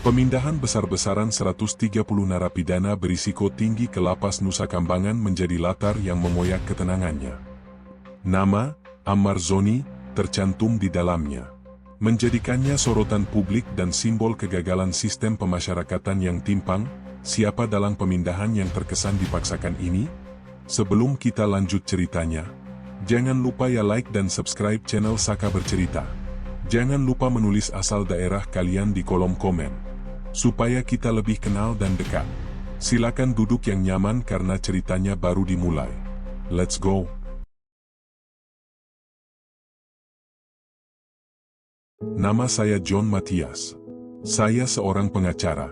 Pemindahan besar-besaran 130 narapidana berisiko tinggi ke Lapas Nusa Kambangan menjadi latar yang memoyak ketenangannya. Nama, Ammar Zoni, tercantum di dalamnya, menjadikannya sorotan publik dan simbol kegagalan sistem pemasyarakatan yang timpang. Siapa dalang pemindahan yang terkesan dipaksakan ini? Sebelum kita lanjut ceritanya, jangan lupa ya like dan subscribe channel Saka Bercerita. Jangan lupa menulis asal daerah kalian di kolom komen, supaya kita lebih kenal dan dekat. Silakan duduk yang nyaman karena ceritanya baru dimulai. Let's go! Nama saya John Matias. Saya seorang pengacara.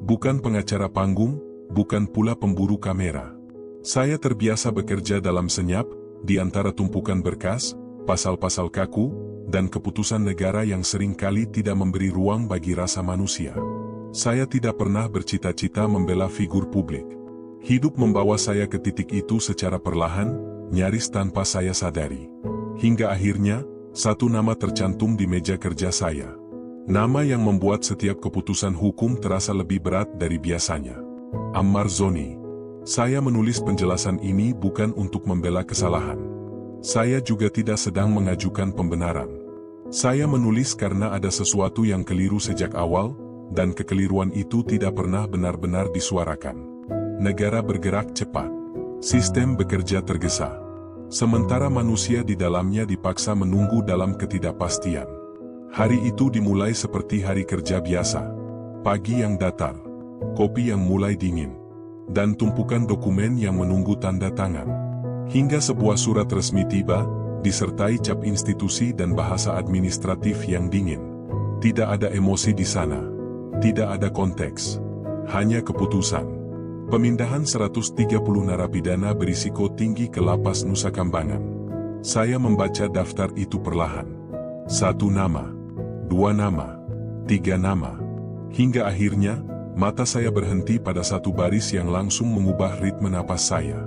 Bukan pengacara panggung, bukan pula pemburu kamera. Saya terbiasa bekerja dalam senyap, di antara tumpukan berkas, pasal-pasal kaku, dan keputusan negara yang seringkali tidak memberi ruang bagi rasa manusia. Saya tidak pernah bercita-cita membela figur publik. Hidup membawa saya ke titik itu secara perlahan, nyaris tanpa saya sadari. Hingga akhirnya, satu nama tercantum di meja kerja saya. Nama yang membuat setiap keputusan hukum terasa lebih berat dari biasanya. Ammar Zoni. Saya menulis penjelasan ini bukan untuk membela kesalahan. Saya juga tidak sedang mengajukan pembenaran. Saya menulis karena ada sesuatu yang keliru sejak awal, dan kekeliruan itu tidak pernah benar-benar disuarakan. Negara bergerak cepat. Sistem bekerja tergesa. Sementara manusia di dalamnya dipaksa menunggu dalam ketidakpastian. Hari itu dimulai seperti hari kerja biasa. Pagi yang datar, kopi yang mulai dingin, dan tumpukan dokumen yang menunggu tanda tangan. Hingga sebuah surat resmi tiba, disertai cap institusi dan bahasa administratif yang dingin. Tidak ada emosi di sana. Tidak ada konteks. Hanya keputusan. Pemindahan 130 narapidana berisiko tinggi ke Lapas Nusa Kambangan. Saya membaca daftar itu perlahan. 1 nama. 2 nama, 3 nama, hingga akhirnya, mata saya berhenti pada satu baris yang langsung mengubah ritme napas saya.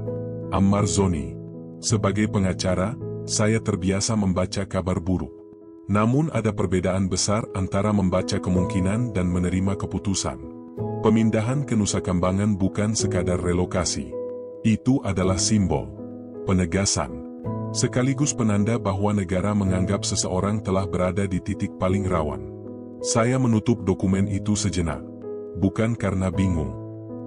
Ammar Zoni. Sebagai pengacara, saya terbiasa membaca kabar buruk. Namun ada perbedaan besar antara membaca kemungkinan dan menerima keputusan. Pemindahan ke Nusa Kambangan bukan sekadar relokasi. Itu adalah simbol, penegasan, sekaligus penanda bahwa negara menganggap seseorang telah berada di titik paling rawan. Saya menutup dokumen itu sejenak. Bukan karena bingung,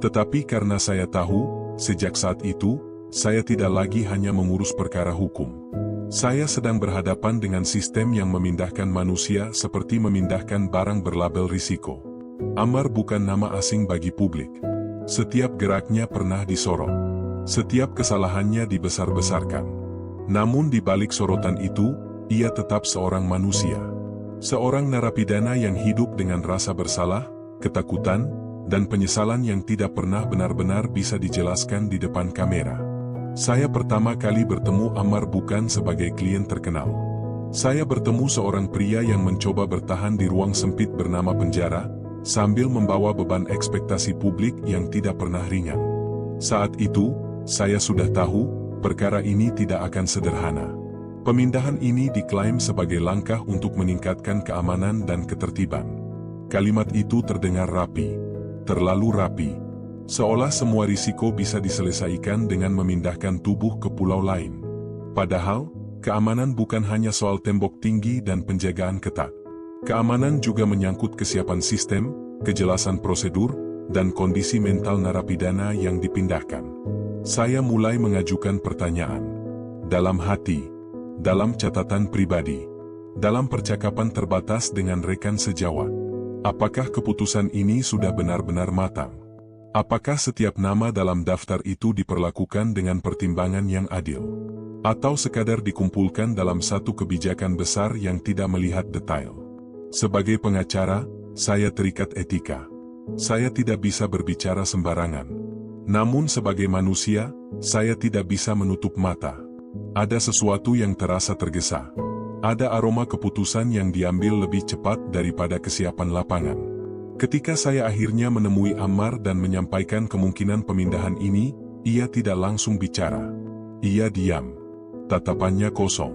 tetapi karena saya tahu, sejak saat itu, saya tidak lagi hanya mengurus perkara hukum. Saya sedang berhadapan dengan sistem yang memindahkan manusia seperti memindahkan barang berlabel risiko. Ammar bukan nama asing bagi publik. Setiap geraknya pernah disorot. Setiap kesalahannya dibesar-besarkan. Namun di balik sorotan itu, ia tetap seorang manusia. Seorang narapidana yang hidup dengan rasa bersalah, ketakutan, dan penyesalan yang tidak pernah benar-benar bisa dijelaskan di depan kamera. Saya pertama kali bertemu Ammar bukan sebagai klien terkenal. Saya bertemu seorang pria yang mencoba bertahan di ruang sempit bernama penjara, sambil membawa beban ekspektasi publik yang tidak pernah ringan. Saat itu, saya sudah tahu, perkara ini tidak akan sederhana. Pemindahan ini diklaim sebagai langkah untuk meningkatkan keamanan dan ketertiban. Kalimat itu terdengar rapi, terlalu rapi, seolah semua risiko bisa diselesaikan dengan memindahkan tubuh ke pulau lain. Padahal, keamanan bukan hanya soal tembok tinggi dan penjagaan ketat. Keamanan juga menyangkut kesiapan sistem, kejelasan prosedur, dan kondisi mental narapidana yang dipindahkan. Saya mulai mengajukan pertanyaan. Dalam hati, dalam catatan pribadi, dalam percakapan terbatas dengan rekan sejawat. Apakah keputusan ini sudah benar-benar matang? Apakah setiap nama dalam daftar itu diperlakukan dengan pertimbangan yang adil? Atau sekadar dikumpulkan dalam satu kebijakan besar yang tidak melihat detail? Sebagai pengacara, saya terikat etika. Saya tidak bisa berbicara sembarangan. Namun sebagai manusia, saya tidak bisa menutup mata. Ada sesuatu yang terasa tergesa. Ada aroma keputusan yang diambil lebih cepat daripada kesiapan lapangan. Ketika saya akhirnya menemui Ammar dan menyampaikan kemungkinan pemindahan ini, ia tidak langsung bicara. Ia diam. Tatapannya kosong.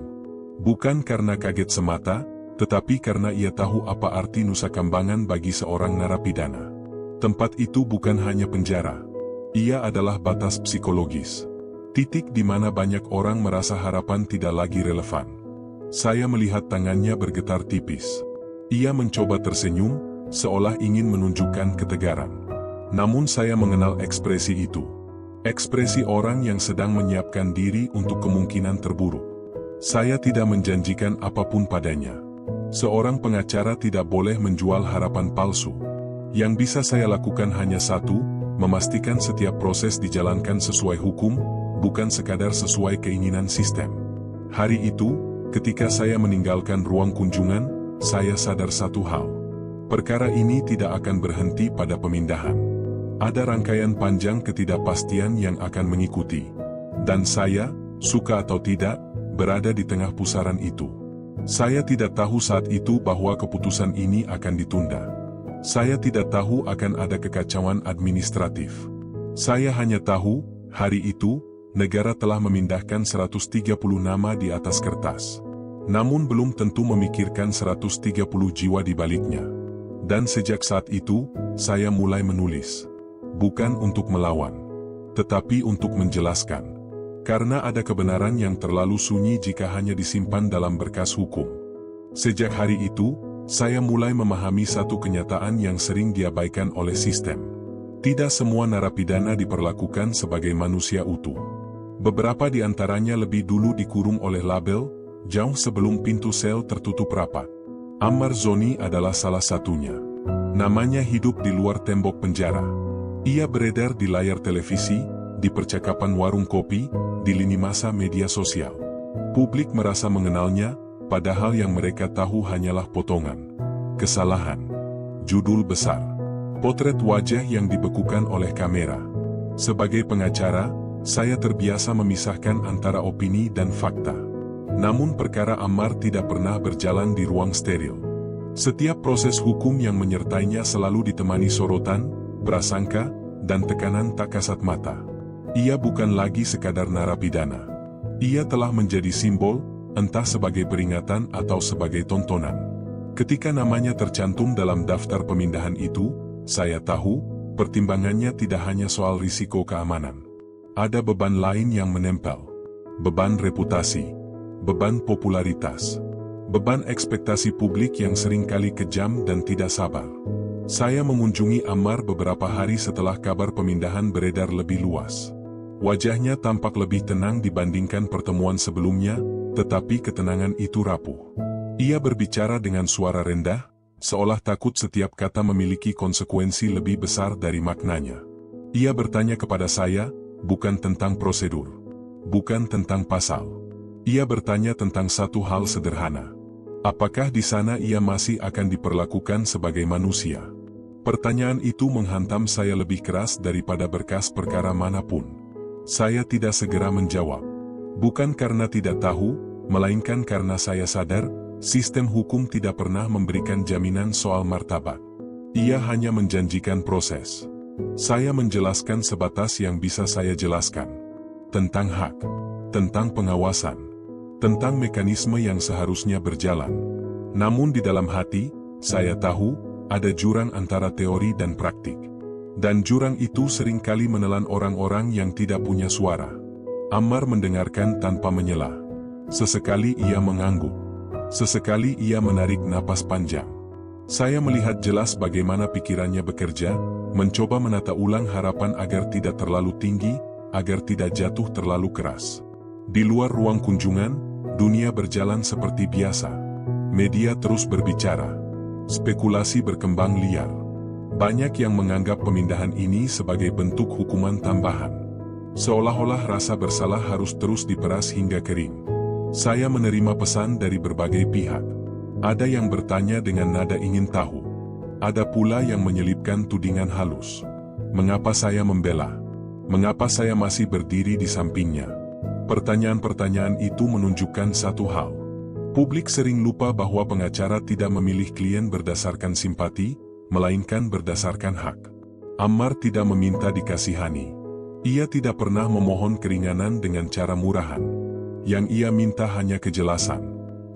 Bukan karena kaget semata, tetapi karena ia tahu apa arti Nusa Kambangan bagi seorang narapidana. Tempat itu bukan hanya penjara. Ia adalah batas psikologis. Titik di mana banyak orang merasa harapan tidak lagi relevan. Saya melihat tangannya bergetar tipis. Ia mencoba tersenyum, seolah ingin menunjukkan ketegaran. Namun saya mengenal ekspresi itu. Ekspresi orang yang sedang menyiapkan diri untuk kemungkinan terburuk. Saya tidak menjanjikan apapun padanya. Seorang pengacara tidak boleh menjual harapan palsu. Yang bisa saya lakukan hanya satu, memastikan setiap proses dijalankan sesuai hukum, bukan sekadar sesuai keinginan sistem. Hari itu, ketika saya meninggalkan ruang kunjungan, saya sadar satu hal. Perkara ini tidak akan berhenti pada pemindahan. Ada rangkaian panjang ketidakpastian yang akan mengikuti. Dan saya, suka atau tidak, berada di tengah pusaran itu. Saya tidak tahu saat itu bahwa keputusan ini akan ditunda. Saya tidak tahu akan ada kekacauan administratif. Saya hanya tahu, hari itu, negara telah memindahkan 130 nama di atas kertas. Namun belum tentu memikirkan 130 jiwa di baliknya. Dan sejak saat itu, saya mulai menulis. Bukan untuk melawan, tetapi untuk menjelaskan. Karena ada kebenaran yang terlalu sunyi jika hanya disimpan dalam berkas hukum. Sejak hari itu, saya mulai memahami satu kenyataan yang sering diabaikan oleh sistem. Tidak semua narapidana diperlakukan sebagai manusia utuh. Beberapa di antaranya lebih dulu dikurung oleh label, jauh sebelum pintu sel tertutup rapat. Ammar Zoni adalah salah satunya. Namanya hidup di luar tembok penjara. Ia beredar di layar televisi, di percakapan warung kopi, di lini masa media sosial. Publik merasa mengenalnya, padahal yang mereka tahu hanyalah potongan. Kesalahan. Judul besar. Potret wajah yang dibekukan oleh kamera. Sebagai pengacara, saya terbiasa memisahkan antara opini dan fakta. Namun perkara Ammar tidak pernah berjalan di ruang steril. Setiap proses hukum yang menyertainya selalu ditemani sorotan, prasangka, dan tekanan tak kasat mata. Ia bukan lagi sekadar narapidana. Ia telah menjadi simbol, entah sebagai peringatan atau sebagai tontonan. Ketika namanya tercantum dalam daftar pemindahan itu, saya tahu, pertimbangannya tidak hanya soal risiko keamanan. Ada beban lain yang menempel. Beban reputasi. Beban popularitas. Beban ekspektasi publik yang seringkali kejam dan tidak sabar. Saya mengunjungi Ammar beberapa hari setelah kabar pemindahan beredar lebih luas. Wajahnya tampak lebih tenang dibandingkan pertemuan sebelumnya, tetapi ketenangan itu rapuh. Ia berbicara dengan suara rendah, seolah takut setiap kata memiliki konsekuensi lebih besar dari maknanya. Ia bertanya kepada saya, bukan tentang prosedur, bukan tentang pasal. Ia bertanya tentang satu hal sederhana. Apakah di sana ia masih akan diperlakukan sebagai manusia? Pertanyaan itu menghantam saya lebih keras daripada berkas perkara manapun. Saya tidak segera menjawab. Bukan karena tidak tahu, melainkan karena saya sadar, sistem hukum tidak pernah memberikan jaminan soal martabat. Ia hanya menjanjikan proses. Saya menjelaskan sebatas yang bisa saya jelaskan. Tentang hak, tentang pengawasan, tentang mekanisme yang seharusnya berjalan. Namun di dalam hati, saya tahu, ada jurang antara teori dan praktik. Dan jurang itu seringkali menelan orang-orang yang tidak punya suara. Ammar mendengarkan tanpa menyela. Sesekali ia mengangguk. Sesekali ia menarik napas panjang. Saya melihat jelas bagaimana pikirannya bekerja, mencoba menata ulang harapan agar tidak terlalu tinggi, agar tidak jatuh terlalu keras. Di luar ruang kunjungan, dunia berjalan seperti biasa. Media terus berbicara. Spekulasi berkembang liar. Banyak yang menganggap pemindahan ini sebagai bentuk hukuman tambahan. Seolah-olah rasa bersalah harus terus diperas hingga kering. Saya menerima pesan dari berbagai pihak. Ada yang bertanya dengan nada ingin tahu. Ada pula yang menyelipkan tudingan halus. Mengapa saya membela? Mengapa saya masih berdiri di sampingnya? Pertanyaan-pertanyaan itu menunjukkan satu hal. Publik sering lupa bahwa pengacara tidak memilih klien berdasarkan simpati, melainkan berdasarkan hak. Ammar tidak meminta dikasihani. Ia tidak pernah memohon keringanan dengan cara murahan. Yang ia minta hanya kejelasan.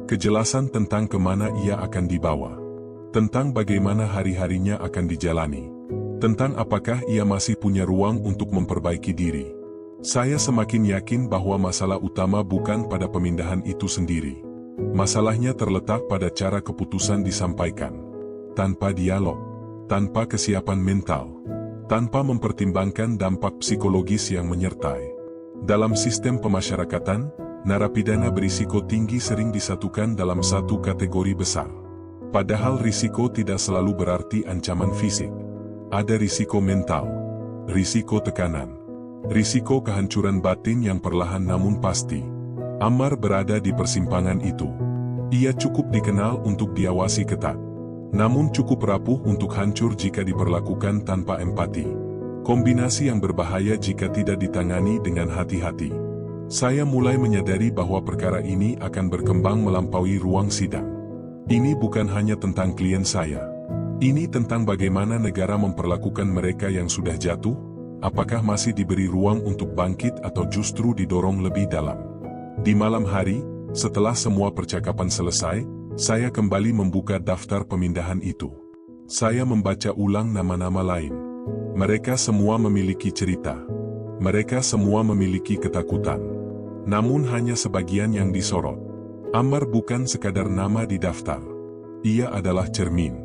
kejelasan tentang kemana ia akan dibawa, tentang bagaimana hari-harinya akan dijalani, tentang apakah ia masih punya ruang untuk memperbaiki diri. Saya semakin yakin bahwa masalah utama bukan pada pemindahan itu sendiri. Masalahnya terletak pada cara keputusan disampaikan. Tanpa dialog, tanpa kesiapan mental, tanpa mempertimbangkan dampak psikologis yang menyertai. Dalam sistem pemasyarakatan, narapidana berisiko tinggi sering disatukan dalam satu kategori besar. Padahal risiko tidak selalu berarti ancaman fisik. Ada risiko mental, risiko tekanan, risiko kehancuran batin yang perlahan namun pasti. Ammar berada di persimpangan itu. Ia cukup dikenal untuk diawasi ketat, namun cukup rapuh untuk hancur jika diperlakukan tanpa empati. Kombinasi yang berbahaya jika tidak ditangani dengan hati-hati. Saya mulai menyadari bahwa perkara ini akan berkembang melampaui ruang sidang. Ini bukan hanya tentang klien saya. Ini tentang bagaimana negara memperlakukan mereka yang sudah jatuh. Apakah masih diberi ruang untuk bangkit atau justru didorong lebih dalam? Di malam hari, setelah semua percakapan selesai, saya kembali membuka daftar pemindahan itu. Saya membaca ulang nama-nama lain. Mereka semua memiliki cerita. Mereka semua memiliki ketakutan. Namun hanya sebagian yang disorot. Ammar bukan sekadar nama di daftar. Ia adalah cermin.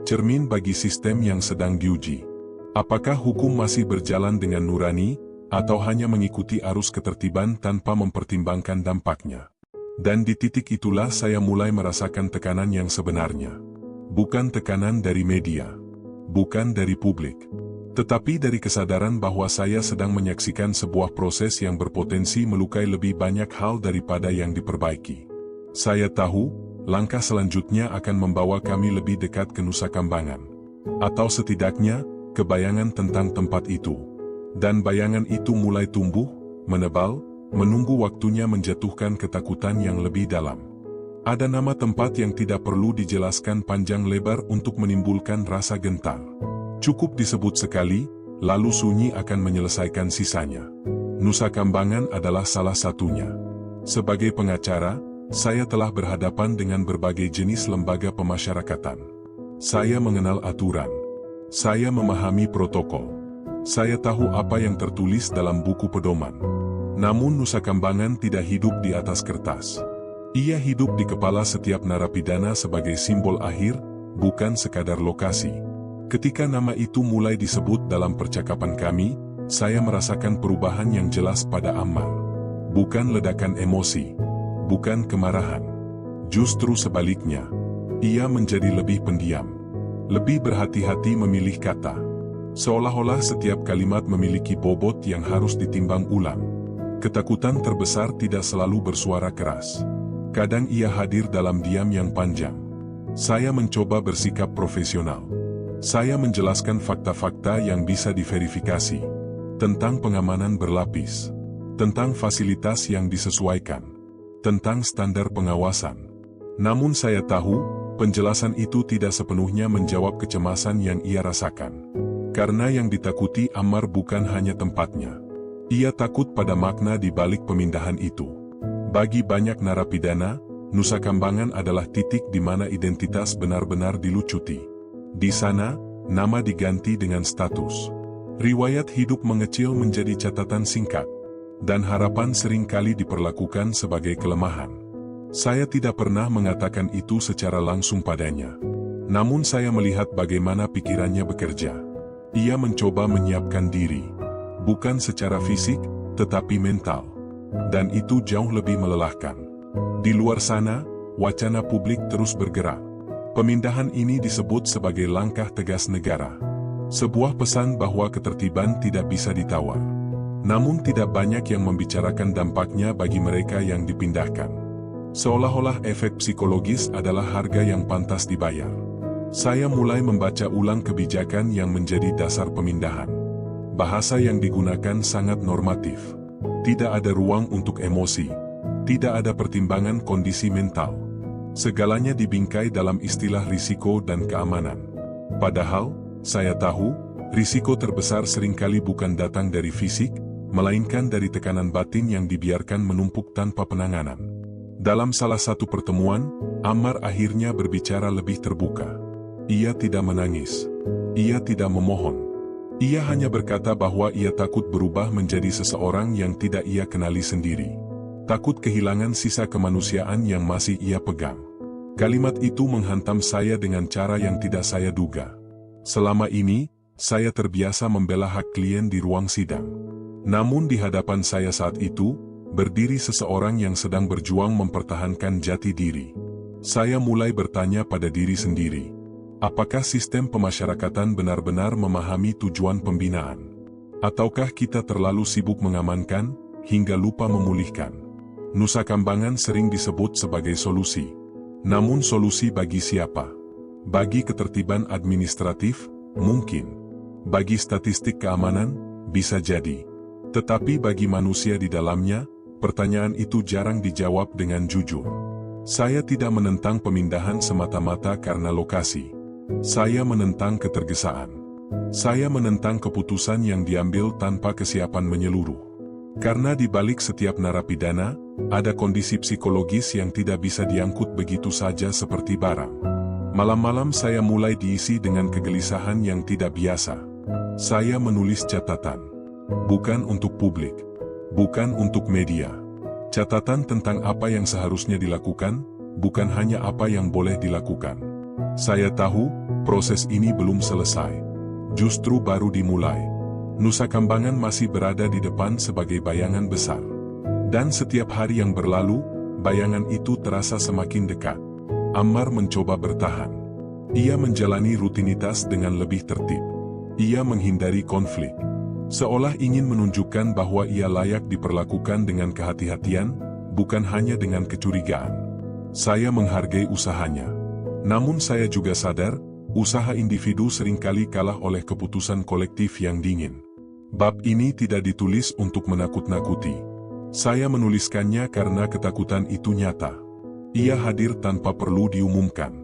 Cermin bagi sistem yang sedang diuji. Apakah hukum masih berjalan dengan nurani, atau hanya mengikuti arus ketertiban tanpa mempertimbangkan dampaknya? Dan di titik itulah saya mulai merasakan tekanan yang sebenarnya. Bukan tekanan dari media. Bukan dari publik. Tetapi dari kesadaran bahwa saya sedang menyaksikan sebuah proses yang berpotensi melukai lebih banyak hal daripada yang diperbaiki. Saya tahu, langkah selanjutnya akan membawa kami lebih dekat ke Nusa Kambangan. Atau setidaknya, ke bayangan tentang tempat itu. Dan bayangan itu mulai tumbuh, menebal, menunggu waktunya menjatuhkan ketakutan yang lebih dalam. Ada nama tempat yang tidak perlu dijelaskan panjang lebar untuk menimbulkan rasa gentar. Cukup disebut sekali, lalu sunyi akan menyelesaikan sisanya. Nusa Kambangan adalah salah satunya. Sebagai pengacara, saya telah berhadapan dengan berbagai jenis lembaga pemasyarakatan. Saya mengenal aturan. Saya memahami protokol. Saya tahu apa yang tertulis dalam buku pedoman. Namun Nusa Kambangan tidak hidup di atas kertas. Ia hidup di kepala setiap narapidana sebagai simbol akhir, bukan sekadar lokasi. Ketika nama itu mulai disebut dalam percakapan kami, saya merasakan perubahan yang jelas pada Ammar. Bukan ledakan emosi, bukan kemarahan. Justru sebaliknya, ia menjadi lebih pendiam, lebih berhati-hati memilih kata. Seolah-olah setiap kalimat memiliki bobot yang harus ditimbang ulang. Ketakutan terbesar tidak selalu bersuara keras. Kadang ia hadir dalam diam yang panjang. Saya mencoba bersikap profesional. Saya menjelaskan fakta-fakta yang bisa diverifikasi. Tentang pengamanan berlapis. Tentang fasilitas yang disesuaikan. Tentang standar pengawasan. Namun saya tahu, penjelasan itu tidak sepenuhnya menjawab kecemasan yang ia rasakan. Karena yang ditakuti Ammar bukan hanya tempatnya. Ia takut pada makna di balik pemindahan itu. Bagi banyak narapidana, Nusa Kambangan adalah titik di mana identitas benar-benar dilucuti. Di sana, nama diganti dengan status. Riwayat hidup mengecil menjadi catatan singkat. Dan harapan seringkali diperlakukan sebagai kelemahan. Saya tidak pernah mengatakan itu secara langsung padanya. Namun saya melihat bagaimana pikirannya bekerja. Ia mencoba menyiapkan diri. Bukan secara fisik, tetapi mental. Dan itu jauh lebih melelahkan. Di luar sana, wacana publik terus bergerak. Pemindahan ini disebut sebagai langkah tegas negara. Sebuah pesan bahwa ketertiban tidak bisa ditawar. Namun tidak banyak yang membicarakan dampaknya bagi mereka yang dipindahkan. Seolah-olah efek psikologis adalah harga yang pantas dibayar. Saya mulai membaca ulang kebijakan yang menjadi dasar pemindahan. Bahasa yang digunakan sangat normatif. Tidak ada ruang untuk emosi. Tidak ada pertimbangan kondisi mental. Segalanya dibingkai dalam istilah risiko dan keamanan. Padahal, saya tahu, risiko terbesar seringkali bukan datang dari fisik, melainkan dari tekanan batin yang dibiarkan menumpuk tanpa penanganan. Dalam salah satu pertemuan, Ammar akhirnya berbicara lebih terbuka. Ia tidak menangis. Ia tidak memohon. Ia hanya berkata bahwa ia takut berubah menjadi seseorang yang tidak ia kenali sendiri. Takut kehilangan sisa kemanusiaan yang masih ia pegang. Kalimat itu menghantam saya dengan cara yang tidak saya duga. Selama ini, saya terbiasa membela hak klien di ruang sidang. Namun di hadapan saya saat itu, berdiri seseorang yang sedang berjuang mempertahankan jati diri. Saya mulai bertanya pada diri sendiri, apakah sistem pemasyarakatan benar-benar memahami tujuan pembinaan? Ataukah kita terlalu sibuk mengamankan, hingga lupa memulihkan? Nusa Kambangan sering disebut sebagai solusi. Namun solusi bagi siapa? Bagi ketertiban administratif? Mungkin. Bagi statistik keamanan? Bisa jadi. Tetapi bagi manusia di dalamnya, pertanyaan itu jarang dijawab dengan jujur. Saya tidak menentang pemindahan semata-mata karena lokasi. Saya menentang ketergesaan. Saya menentang keputusan yang diambil tanpa kesiapan menyeluruh. Karena di balik setiap narapidana, ada kondisi psikologis yang tidak bisa diangkut begitu saja seperti barang. Malam-malam saya mulai diisi dengan kegelisahan yang tidak biasa. Saya menulis catatan. Bukan untuk publik. Bukan untuk media. Catatan tentang apa yang seharusnya dilakukan, bukan hanya apa yang boleh dilakukan. Saya tahu, proses ini belum selesai. Justru baru dimulai. Nusa Kambangan masih berada di depan sebagai bayangan besar. Dan setiap hari yang berlalu, bayangan itu terasa semakin dekat. Ammar mencoba bertahan. Ia menjalani rutinitas dengan lebih tertib. Ia menghindari konflik. Seolah ingin menunjukkan bahwa ia layak diperlakukan dengan kehati-hatian, bukan hanya dengan kecurigaan. Saya menghargai usahanya. Namun saya juga sadar, usaha individu seringkali kalah oleh keputusan kolektif yang dingin. Bab ini tidak ditulis untuk menakut-nakuti. Saya menuliskannya karena ketakutan itu nyata. Ia hadir tanpa perlu diumumkan.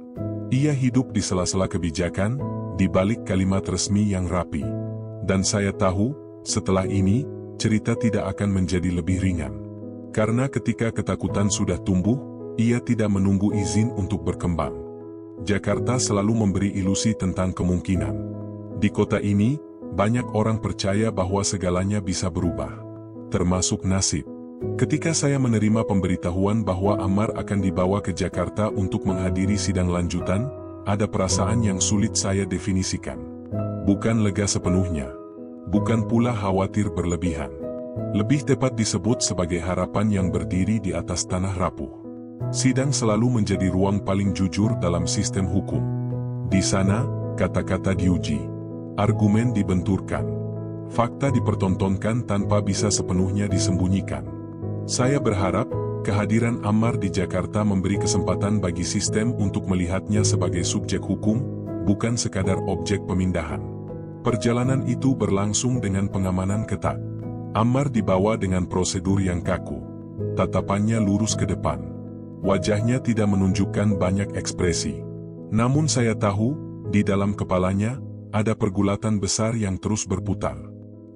Ia hidup di sela-sela kebijakan, di balik kalimat resmi yang rapi. Dan saya tahu, setelah ini, cerita tidak akan menjadi lebih ringan. Karena ketika ketakutan sudah tumbuh, ia tidak menunggu izin untuk berkembang. Jakarta selalu memberi ilusi tentang kemungkinan. Di kota ini, banyak orang percaya bahwa segalanya bisa berubah. Termasuk nasib. Ketika saya menerima pemberitahuan bahwa Ammar akan dibawa ke Jakarta untuk menghadiri sidang lanjutan, ada perasaan yang sulit saya definisikan. Bukan lega sepenuhnya. Bukan pula khawatir berlebihan. Lebih tepat disebut sebagai harapan yang berdiri di atas tanah rapuh. Sidang selalu menjadi ruang paling jujur dalam sistem hukum. Di sana, kata-kata diuji. Argumen dibenturkan. Fakta dipertontonkan tanpa bisa sepenuhnya disembunyikan. Saya berharap, kehadiran Ammar di Jakarta memberi kesempatan bagi sistem untuk melihatnya sebagai subjek hukum, bukan sekadar objek pemindahan. Perjalanan itu berlangsung dengan pengamanan ketat. Ammar dibawa dengan prosedur yang kaku. Tatapannya lurus ke depan. Wajahnya tidak menunjukkan banyak ekspresi. Namun saya tahu, di dalam kepalanya, ada pergulatan besar yang terus berputar.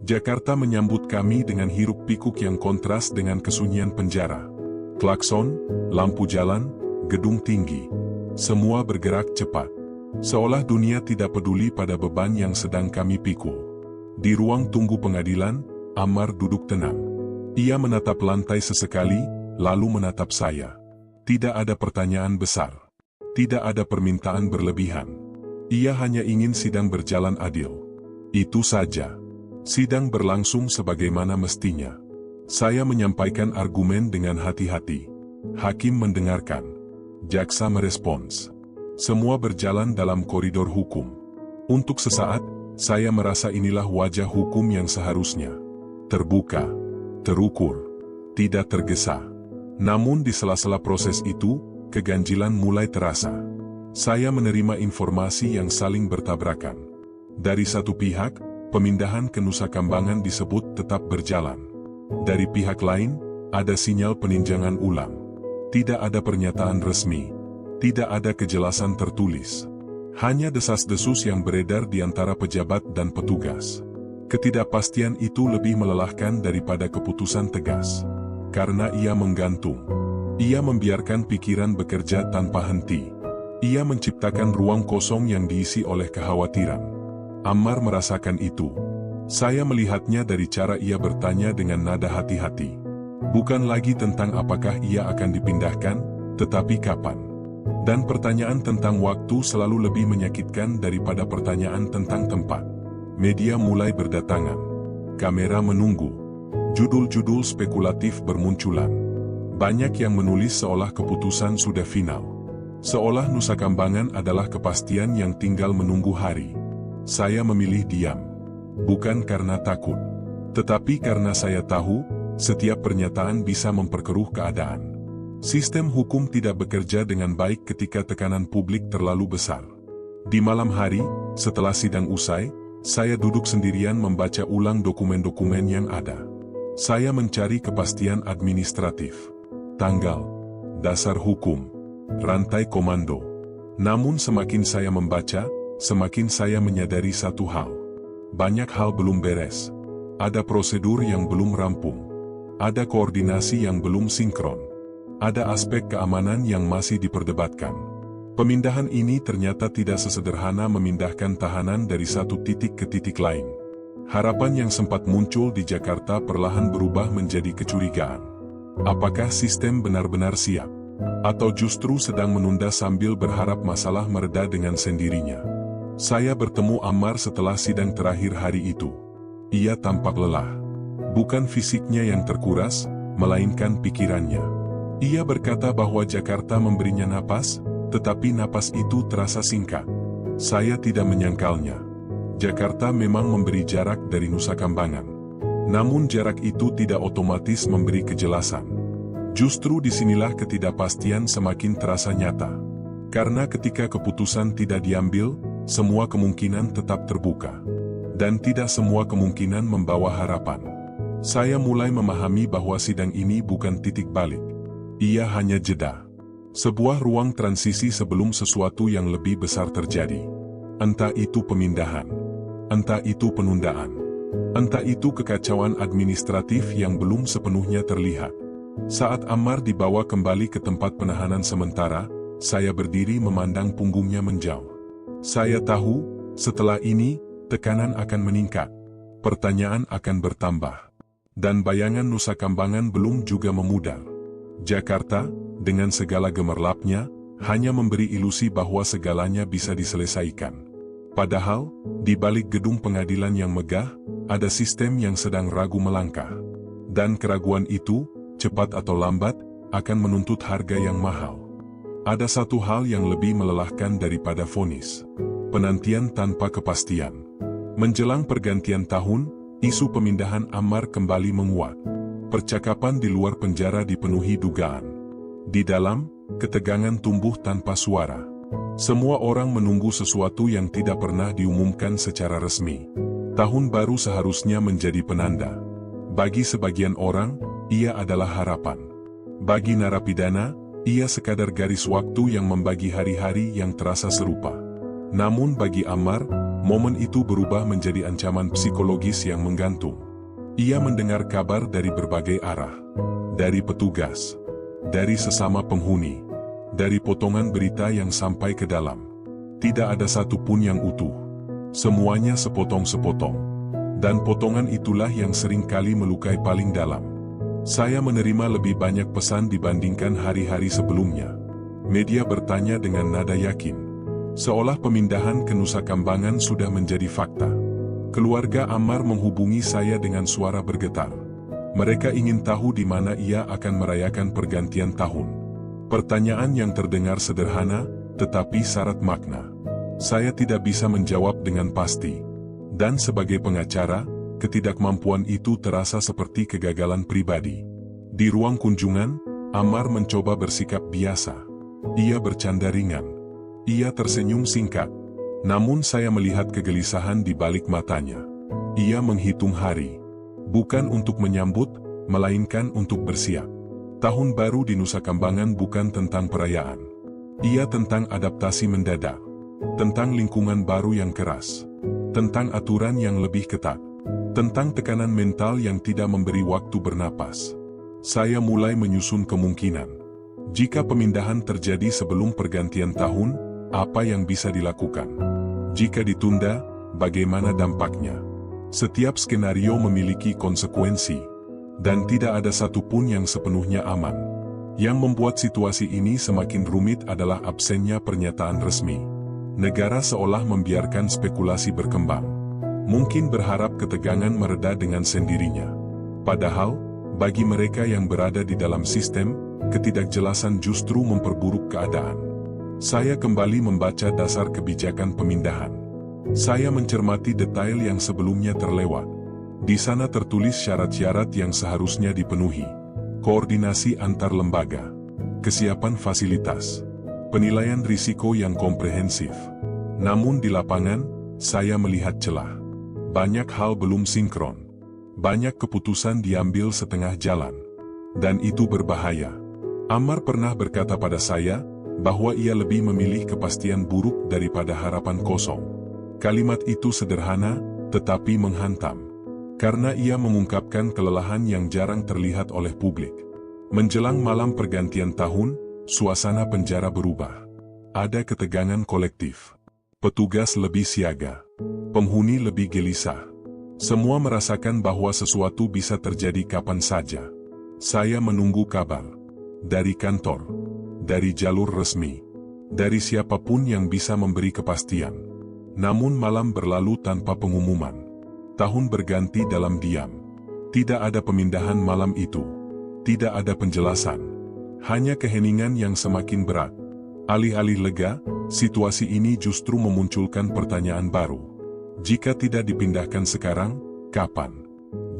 Jakarta menyambut kami dengan hiruk-pikuk yang kontras dengan kesunyian penjara. Klakson, lampu jalan, gedung tinggi. Semua bergerak cepat. Seolah dunia tidak peduli pada beban yang sedang kami pikul. Di ruang tunggu pengadilan, Ammar duduk tenang. Ia menatap lantai sesekali, lalu menatap saya. Tidak ada pertanyaan besar. Tidak ada permintaan berlebihan. Ia hanya ingin sidang berjalan adil. Itu saja. Sidang berlangsung sebagaimana mestinya. Saya menyampaikan argumen dengan hati-hati. Hakim mendengarkan. Jaksa merespons. Semua berjalan dalam koridor hukum. Untuk sesaat, saya merasa inilah wajah hukum yang seharusnya. Terbuka, terukur, tidak tergesa. Namun di sela-sela proses itu, keganjilan mulai terasa. Saya menerima informasi yang saling bertabrakan. Dari satu pihak, pemindahan ke Nusa Kambangan disebut tetap berjalan. Dari pihak lain, ada sinyal peninjauan ulang. Tidak ada pernyataan resmi. Tidak ada kejelasan tertulis. Hanya desas-desus yang beredar di antara pejabat dan petugas. Ketidakpastian itu lebih melelahkan daripada keputusan tegas. Karena ia menggantung. Ia membiarkan pikiran bekerja tanpa henti. Ia menciptakan ruang kosong yang diisi oleh kekhawatiran. Ammar merasakan itu. Saya melihatnya dari cara ia bertanya dengan nada hati-hati. Bukan lagi tentang apakah ia akan dipindahkan, tetapi kapan. Dan pertanyaan tentang waktu selalu lebih menyakitkan daripada pertanyaan tentang tempat. Media mulai berdatangan. Kamera menunggu. Judul-judul spekulatif bermunculan. Banyak yang menulis seolah keputusan sudah final. Seolah Nusa Kambangan adalah kepastian yang tinggal menunggu hari. Saya memilih diam. Bukan karena takut. Tetapi karena saya tahu, setiap pernyataan bisa memperkeruh keadaan. Sistem hukum tidak bekerja dengan baik ketika tekanan publik terlalu besar. Di malam hari, setelah sidang usai, saya duduk sendirian membaca ulang dokumen-dokumen yang ada. Saya mencari kepastian administratif. Tanggal, dasar hukum, rantai komando. Namun semakin saya membaca, semakin saya menyadari satu hal. Banyak hal belum beres. Ada prosedur yang belum rampung. Ada koordinasi yang belum sinkron. Ada aspek keamanan yang masih diperdebatkan. Pemindahan ini ternyata tidak sesederhana memindahkan tahanan dari satu titik ke titik lain. Harapan yang sempat muncul di Jakarta perlahan berubah menjadi kecurigaan. Apakah sistem benar-benar siap? Atau justru sedang menunda sambil berharap masalah mereda dengan sendirinya? Saya bertemu Ammar setelah sidang terakhir hari itu. Ia tampak lelah. Bukan fisiknya yang terkuras, melainkan pikirannya. Ia berkata bahwa Jakarta memberinya napas, tetapi napas itu terasa singkat. Saya tidak menyangkalnya. Jakarta memang memberi jarak dari Nusa Kambangan. Namun jarak itu tidak otomatis memberi kejelasan. Justru disinilah ketidakpastian semakin terasa nyata. Karena ketika keputusan tidak diambil, semua kemungkinan tetap terbuka. Dan tidak semua kemungkinan membawa harapan. Saya mulai memahami bahwa sidang ini bukan titik balik. Ia hanya jeda. Sebuah ruang transisi sebelum sesuatu yang lebih besar terjadi. Entah itu pemindahan. Entah itu penundaan. Entah itu kekacauan administratif yang belum sepenuhnya terlihat. Saat Ammar dibawa kembali ke tempat penahanan sementara, saya berdiri memandang punggungnya menjauh. Saya tahu, setelah ini, tekanan akan meningkat. Pertanyaan akan bertambah. Dan bayangan Nusa Kambangan belum juga memudar. Jakarta, dengan segala gemerlapnya, hanya memberi ilusi bahwa segalanya bisa diselesaikan. Padahal, di balik gedung pengadilan yang megah, ada sistem yang sedang ragu melangkah. Dan keraguan itu, cepat atau lambat, akan menuntut harga yang mahal. Ada satu hal yang lebih melelahkan daripada vonis. Penantian tanpa kepastian. Menjelang pergantian tahun, isu pemindahan Ammar kembali menguat. Percakapan di luar penjara dipenuhi dugaan. Di dalam, ketegangan tumbuh tanpa suara. Semua orang menunggu sesuatu yang tidak pernah diumumkan secara resmi. Tahun baru seharusnya menjadi penanda. Bagi sebagian orang, ia adalah harapan. Bagi narapidana, ia sekadar garis waktu yang membagi hari-hari yang terasa serupa. Namun bagi Ammar, momen itu berubah menjadi ancaman psikologis yang menggantung. Ia mendengar kabar dari berbagai arah. Dari petugas. Dari sesama penghuni. Dari potongan berita yang sampai ke dalam. Tidak ada satupun yang utuh. Semuanya sepotong-sepotong. Dan potongan itulah yang seringkali melukai paling dalam. Saya menerima lebih banyak pesan dibandingkan hari-hari sebelumnya. Media bertanya dengan nada yakin. Seolah pemindahan ke Nusa Kambangan sudah menjadi fakta. Keluarga Ammar menghubungi saya dengan suara bergetar. Mereka ingin tahu di mana ia akan merayakan pergantian tahun. Pertanyaan yang terdengar sederhana, tetapi syarat makna. Saya tidak bisa menjawab dengan pasti. Dan sebagai pengacara, ketidakmampuan itu terasa seperti kegagalan pribadi. Di ruang kunjungan, Ammar mencoba bersikap biasa. Ia bercanda ringan. Ia tersenyum singkat. Namun saya melihat kegelisahan di balik matanya. Ia menghitung hari. Bukan untuk menyambut, melainkan untuk bersiap. Tahun baru di Nusa Kambangan bukan tentang perayaan. Ia tentang adaptasi mendadak. Tentang lingkungan baru yang keras. Tentang aturan yang lebih ketat. Tentang tekanan mental yang tidak memberi waktu bernapas. Saya mulai menyusun kemungkinan. Jika pemindahan terjadi sebelum pergantian tahun, apa yang bisa dilakukan? Jika ditunda, bagaimana dampaknya? Setiap skenario memiliki konsekuensi, dan tidak ada satupun yang sepenuhnya aman. Yang membuat situasi ini semakin rumit adalah absennya pernyataan resmi. Negara seolah membiarkan spekulasi berkembang. Mungkin berharap ketegangan mereda dengan sendirinya. Padahal, bagi mereka yang berada di dalam sistem, ketidakjelasan justru memperburuk keadaan. Saya kembali membaca dasar kebijakan pemindahan. Saya mencermati detail yang sebelumnya terlewat. Di sana tertulis syarat-syarat yang seharusnya dipenuhi. Koordinasi antar lembaga, kesiapan fasilitas, penilaian risiko yang komprehensif. Namun di lapangan, saya melihat celah. Banyak hal belum sinkron. Banyak keputusan diambil setengah jalan. Dan itu berbahaya. Ammar pernah berkata pada saya, bahwa ia lebih memilih kepastian buruk daripada harapan kosong. Kalimat itu sederhana, tetapi menghantam. Karena ia mengungkapkan kelelahan yang jarang terlihat oleh publik. Menjelang malam pergantian tahun, suasana penjara berubah. Ada ketegangan kolektif. Petugas lebih siaga. Penghuni lebih gelisah. Semua merasakan bahwa sesuatu bisa terjadi kapan saja. Saya menunggu kabar. Dari kantor. Dari jalur resmi. Dari siapapun yang bisa memberi kepastian. Namun malam berlalu tanpa pengumuman. Tahun berganti dalam diam. Tidak ada pemindahan malam itu. Tidak ada penjelasan. Hanya keheningan yang semakin berat. Alih-alih lega, situasi ini justru memunculkan pertanyaan baru. Jika tidak dipindahkan sekarang, kapan?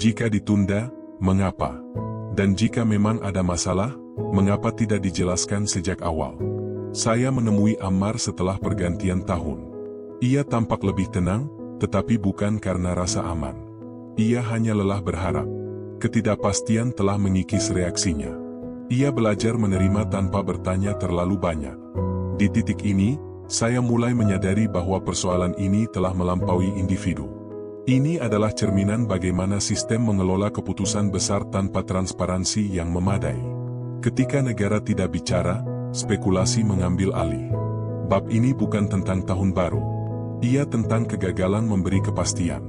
Jika ditunda, mengapa? Dan jika memang ada masalah, mengapa tidak dijelaskan sejak awal? Saya menemui Ammar setelah pergantian tahun. Ia tampak lebih tenang, tetapi bukan karena rasa aman. Ia hanya lelah berharap. Ketidakpastian telah mengikis reaksinya. Ia belajar menerima tanpa bertanya terlalu banyak. Di titik ini, saya mulai menyadari bahwa persoalan ini telah melampaui individu. Ini adalah cerminan bagaimana sistem mengelola keputusan besar tanpa transparansi yang memadai. Ketika negara tidak bicara, spekulasi mengambil alih. Bab ini bukan tentang tahun baru. Ia tentang kegagalan memberi kepastian.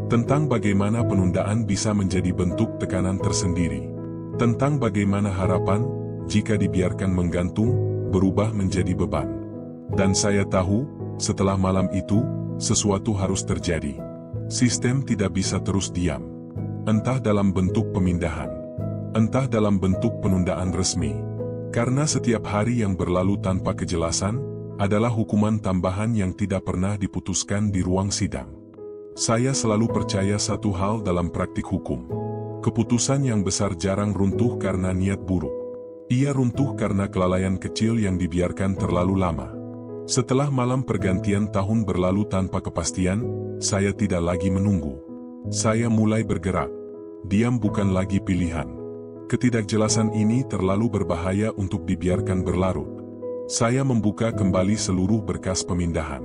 Tentang bagaimana penundaan bisa menjadi bentuk tekanan tersendiri. Tentang bagaimana harapan, jika dibiarkan menggantung, berubah menjadi beban. Dan saya tahu, setelah malam itu, sesuatu harus terjadi. Sistem tidak bisa terus diam. Entah dalam bentuk pemindahan. Entah dalam bentuk penundaan resmi. Karena setiap hari yang berlalu tanpa kejelasan, adalah hukuman tambahan yang tidak pernah diputuskan di ruang sidang. Saya selalu percaya satu hal dalam praktik hukum. Keputusan yang besar jarang runtuh karena niat buruk. Ia runtuh karena kelalaian kecil yang dibiarkan terlalu lama. Setelah malam pergantian tahun berlalu tanpa kepastian, saya tidak lagi menunggu. Saya mulai bergerak. Diam bukan lagi pilihan. Ketidakjelasan ini terlalu berbahaya untuk dibiarkan berlarut. Saya membuka kembali seluruh berkas pemindahan.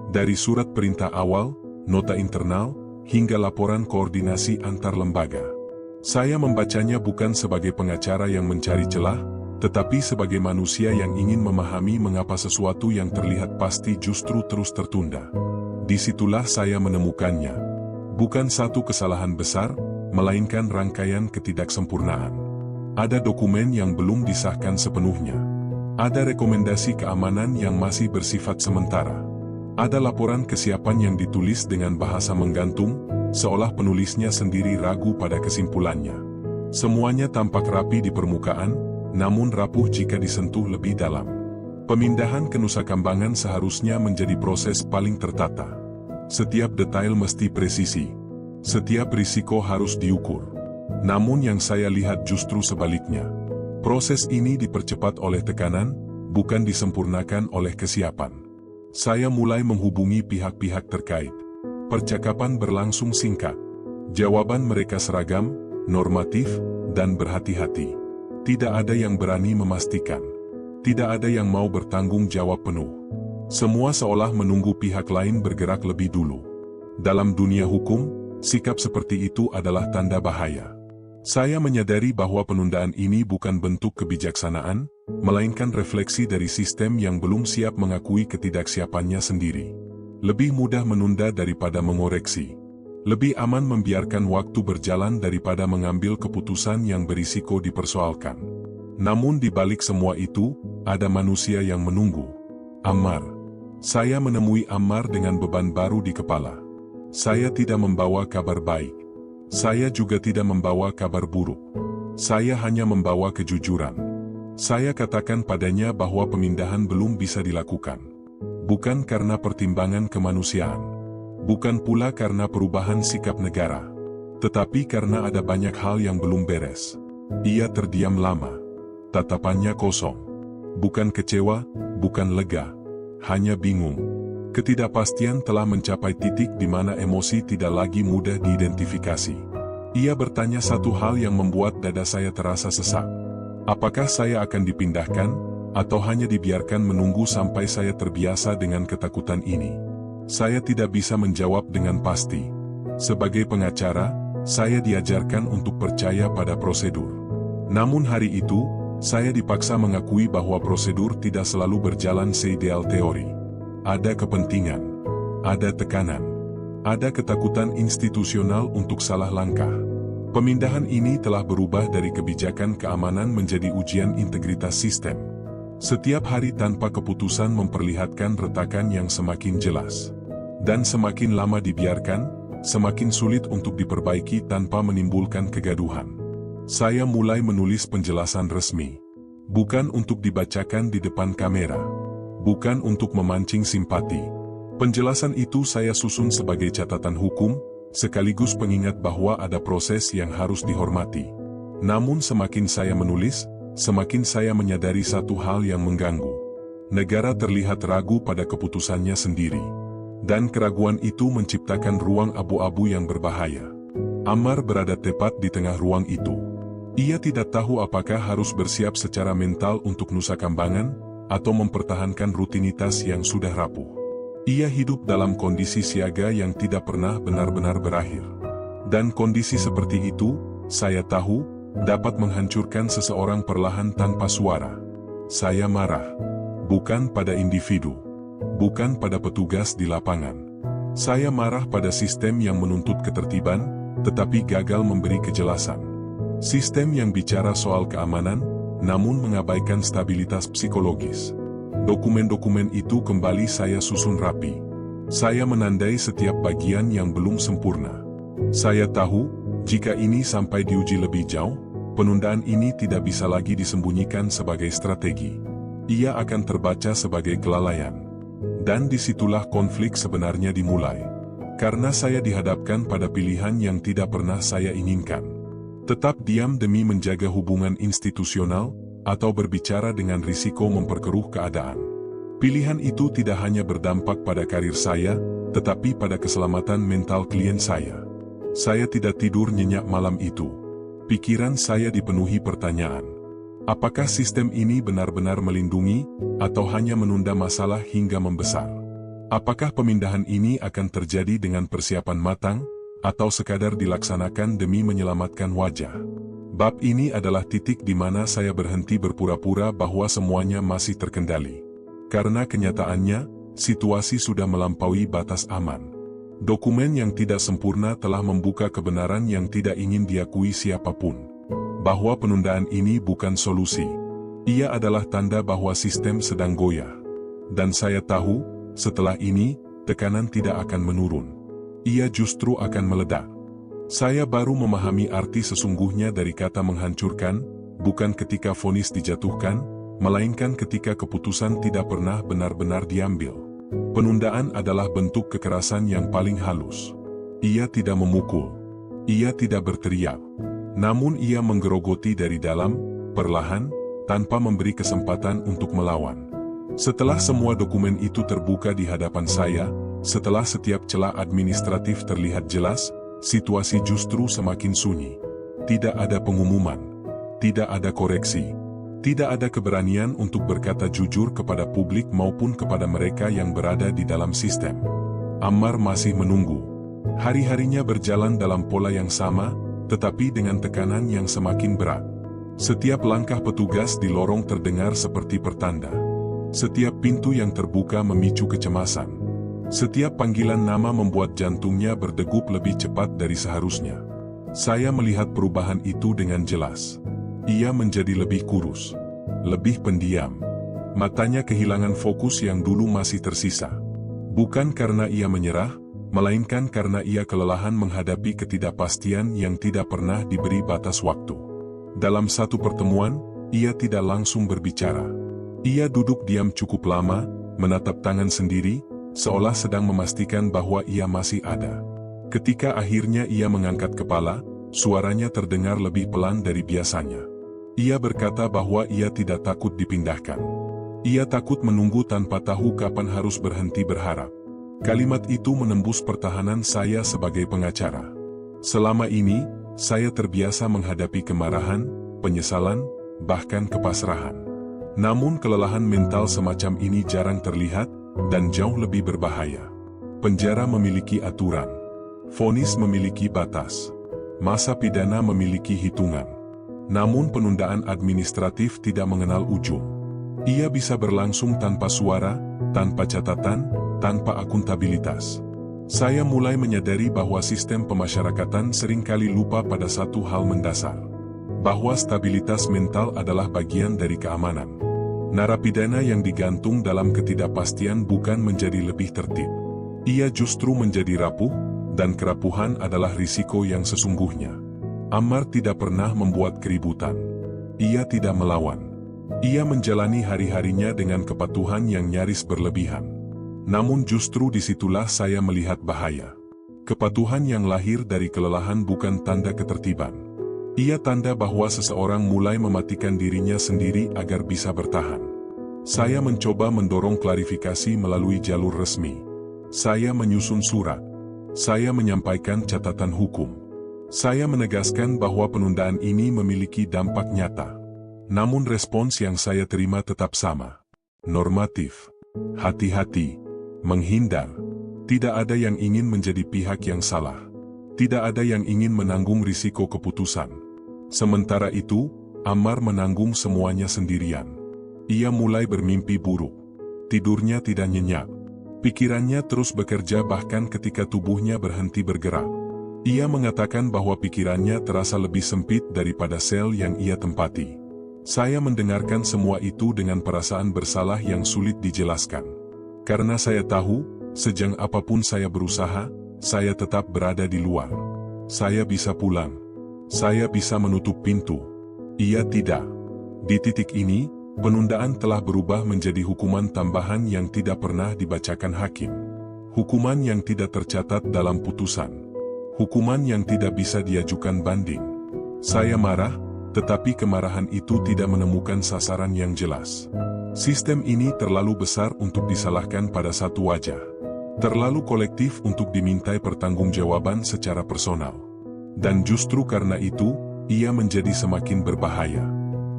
Dari surat perintah awal, nota internal, hingga laporan koordinasi antar lembaga. Saya membacanya bukan sebagai pengacara yang mencari celah, tetapi sebagai manusia yang ingin memahami mengapa sesuatu yang terlihat pasti justru terus tertunda. Disitulah saya menemukannya. Bukan satu kesalahan besar, melainkan rangkaian ketidaksempurnaan. Ada dokumen yang belum disahkan sepenuhnya. Ada rekomendasi keamanan yang masih bersifat sementara. Ada laporan kesiapan yang ditulis dengan bahasa menggantung, seolah penulisnya sendiri ragu pada kesimpulannya. Semuanya tampak rapi di permukaan, namun rapuh jika disentuh lebih dalam. Pemindahan ke Nusa Kambangan seharusnya menjadi proses paling tertata. Setiap detail mesti presisi. Setiap risiko harus diukur. Namun yang saya lihat justru sebaliknya. Proses ini dipercepat oleh tekanan, bukan disempurnakan oleh kesiapan. Saya mulai menghubungi pihak-pihak terkait. Percakapan berlangsung singkat. Jawaban mereka seragam, normatif, dan berhati-hati. Tidak ada yang berani memastikan. Tidak ada yang mau bertanggung jawab penuh. Semua seolah menunggu pihak lain bergerak lebih dulu. Dalam dunia hukum, sikap seperti itu adalah tanda bahaya. Saya menyadari bahwa penundaan ini bukan bentuk kebijaksanaan, melainkan refleksi dari sistem yang belum siap mengakui ketidaksiapannya sendiri. Lebih mudah menunda daripada mengoreksi. Lebih aman membiarkan waktu berjalan daripada mengambil keputusan yang berisiko dipersoalkan. Namun di balik semua itu, ada manusia yang menunggu. Ammar. Saya menemui Ammar dengan beban baru di kepala. Saya tidak membawa kabar baik. Saya juga tidak membawa kabar buruk. Saya hanya membawa kejujuran. Saya katakan padanya bahwa pemindahan belum bisa dilakukan. Bukan karena pertimbangan kemanusiaan. Bukan pula karena perubahan sikap negara. Tetapi karena ada banyak hal yang belum beres. Ia terdiam lama. Tatapannya kosong. Bukan kecewa, bukan lega. Hanya bingung. Ketidakpastian telah mencapai titik di mana emosi tidak lagi mudah diidentifikasi. Ia bertanya satu hal yang membuat dada saya terasa sesak. Apakah saya akan dipindahkan, atau hanya dibiarkan menunggu sampai saya terbiasa dengan ketakutan ini? Saya tidak bisa menjawab dengan pasti. Sebagai pengacara, saya diajarkan untuk percaya pada prosedur. Namun hari itu, saya dipaksa mengakui bahwa prosedur tidak selalu berjalan seideal teori. Ada kepentingan, ada tekanan, ada ketakutan institusional untuk salah langkah. Pemindahan ini telah berubah dari kebijakan keamanan menjadi ujian integritas sistem. Setiap hari tanpa keputusan memperlihatkan retakan yang semakin jelas. Dan semakin lama dibiarkan, semakin sulit untuk diperbaiki tanpa menimbulkan kegaduhan. Saya mulai menulis penjelasan resmi. Bukan untuk dibacakan di depan kamera. Bukan untuk memancing simpati. Penjelasan itu saya susun sebagai catatan hukum, sekaligus pengingat bahwa ada proses yang harus dihormati. Namun semakin saya menulis, semakin saya menyadari satu hal yang mengganggu. Negara terlihat ragu pada keputusannya sendiri. Dan keraguan itu menciptakan ruang abu-abu yang berbahaya. Ammar berada tepat di tengah ruang itu. Ia tidak tahu apakah harus bersiap secara mental untuk Nusa Kambangan, atau mempertahankan rutinitas yang sudah rapuh. Ia hidup dalam kondisi siaga yang tidak pernah benar-benar berakhir. Dan kondisi seperti itu, saya tahu, dapat menghancurkan seseorang perlahan tanpa suara. Saya marah. Bukan pada individu. Bukan pada petugas di lapangan. Saya marah pada sistem yang menuntut ketertiban, tetapi gagal memberi kejelasan. Sistem yang bicara soal keamanan, namun mengabaikan stabilitas psikologis. Dokumen-dokumen itu kembali saya susun rapi. Saya menandai setiap bagian yang belum sempurna. Saya tahu, jika ini sampai diuji lebih jauh, penundaan ini tidak bisa lagi disembunyikan sebagai strategi. Ia akan terbaca sebagai kelalaian. Dan disitulah konflik sebenarnya dimulai. Karena saya dihadapkan pada pilihan yang tidak pernah saya inginkan. Tetap diam demi menjaga hubungan institusional, atau berbicara dengan risiko memperkeruh keadaan. Pilihan itu tidak hanya berdampak pada karir saya, tetapi pada keselamatan mental klien saya. Saya tidak tidur nyenyak malam itu. Pikiran saya dipenuhi pertanyaan. Apakah sistem ini benar-benar melindungi, atau hanya menunda masalah hingga membesar? Apakah pemindahan ini akan terjadi dengan persiapan matang, atau sekadar dilaksanakan demi menyelamatkan wajah? Bab ini adalah titik di mana saya berhenti berpura-pura bahwa semuanya masih terkendali. Karena kenyataannya, situasi sudah melampaui batas aman. Dokumen yang tidak sempurna telah membuka kebenaran yang tidak ingin diakui siapapun. Bahwa penundaan ini bukan solusi. Ia adalah tanda bahwa sistem sedang goyah. Dan saya tahu, setelah ini, tekanan tidak akan menurun. Ia justru akan meledak. Saya baru memahami arti sesungguhnya dari kata menghancurkan, bukan ketika vonis dijatuhkan, melainkan ketika keputusan tidak pernah benar-benar diambil. Penundaan adalah bentuk kekerasan yang paling halus. Ia tidak memukul. Ia tidak berteriak. Namun ia menggerogoti dari dalam, perlahan, tanpa memberi kesempatan untuk melawan. Setelah semua dokumen itu terbuka di hadapan saya, setelah setiap celah administratif terlihat jelas, situasi justru semakin sunyi. Tidak ada pengumuman. Tidak ada koreksi. Tidak ada keberanian untuk berkata jujur kepada publik maupun kepada mereka yang berada di dalam sistem. Ammar masih menunggu. Hari-harinya berjalan dalam pola yang sama, tetapi dengan tekanan yang semakin berat. Setiap langkah petugas di lorong terdengar seperti pertanda. Setiap pintu yang terbuka memicu kecemasan. Setiap panggilan nama membuat jantungnya berdegup lebih cepat dari seharusnya. Saya melihat perubahan itu dengan jelas. Ia menjadi lebih kurus, lebih pendiam. Matanya kehilangan fokus yang dulu masih tersisa. Bukan karena ia menyerah, melainkan karena ia kelelahan menghadapi ketidakpastian yang tidak pernah diberi batas waktu. Dalam satu pertemuan, ia tidak langsung berbicara. Ia duduk diam cukup lama, menatap tangan sendiri, seolah sedang memastikan bahwa ia masih ada. Ketika akhirnya ia mengangkat kepala, suaranya terdengar lebih pelan dari biasanya. Ia berkata bahwa ia tidak takut dipindahkan. Ia takut menunggu tanpa tahu kapan harus berhenti berharap. Kalimat itu menembus pertahanan saya sebagai pengacara. Selama ini, saya terbiasa menghadapi kemarahan, penyesalan, bahkan kepasrahan. Namun kelelahan mental semacam ini jarang terlihat, dan jauh lebih berbahaya. Penjara memiliki aturan. Vonis memiliki batas. Masa pidana memiliki hitungan. Namun penundaan administratif tidak mengenal ujung. Ia bisa berlangsung tanpa suara, tanpa catatan, tanpa akuntabilitas. Saya mulai menyadari bahwa sistem pemasyarakatan seringkali lupa pada satu hal mendasar. Bahwa stabilitas mental adalah bagian dari keamanan. Narapidana yang digantung dalam ketidakpastian bukan menjadi lebih tertib. Ia justru menjadi rapuh, dan kerapuhan adalah risiko yang sesungguhnya. Ammar tidak pernah membuat keributan. Ia tidak melawan. Ia menjalani hari-harinya dengan kepatuhan yang nyaris berlebihan. Namun justru disitulah saya melihat bahaya. Kepatuhan yang lahir dari kelelahan bukan tanda ketertiban. Ia tanda bahwa seseorang mulai mematikan dirinya sendiri agar bisa bertahan. Saya mencoba mendorong klarifikasi melalui jalur resmi. Saya menyusun surat. Saya menyampaikan catatan hukum. Saya menegaskan bahwa penundaan ini memiliki dampak nyata. Namun respons yang saya terima tetap sama. Normatif. Hati-hati. Menghindar. Tidak ada yang ingin menjadi pihak yang salah. Tidak ada yang ingin menanggung risiko keputusan. Sementara itu, Ammar menanggung semuanya sendirian. Ia mulai bermimpi buruk. Tidurnya tidak nyenyak. Pikirannya terus bekerja bahkan ketika tubuhnya berhenti bergerak. Ia mengatakan bahwa pikirannya terasa lebih sempit daripada sel yang ia tempati. Saya mendengarkan semua itu dengan perasaan bersalah yang sulit dijelaskan. Karena saya tahu, sejak apapun saya berusaha, saya tetap berada di luar. Saya bisa pulang. Saya bisa menutup pintu. Ia tidak. Di titik ini, penundaan telah berubah menjadi hukuman tambahan yang tidak pernah dibacakan hakim. Hukuman yang tidak tercatat dalam putusan. Hukuman yang tidak bisa diajukan banding. Saya marah, tetapi kemarahan itu tidak menemukan sasaran yang jelas. Sistem ini terlalu besar untuk disalahkan pada satu wajah. Terlalu kolektif untuk dimintai pertanggungjawaban secara personal. Dan justru karena itu, ia menjadi semakin berbahaya.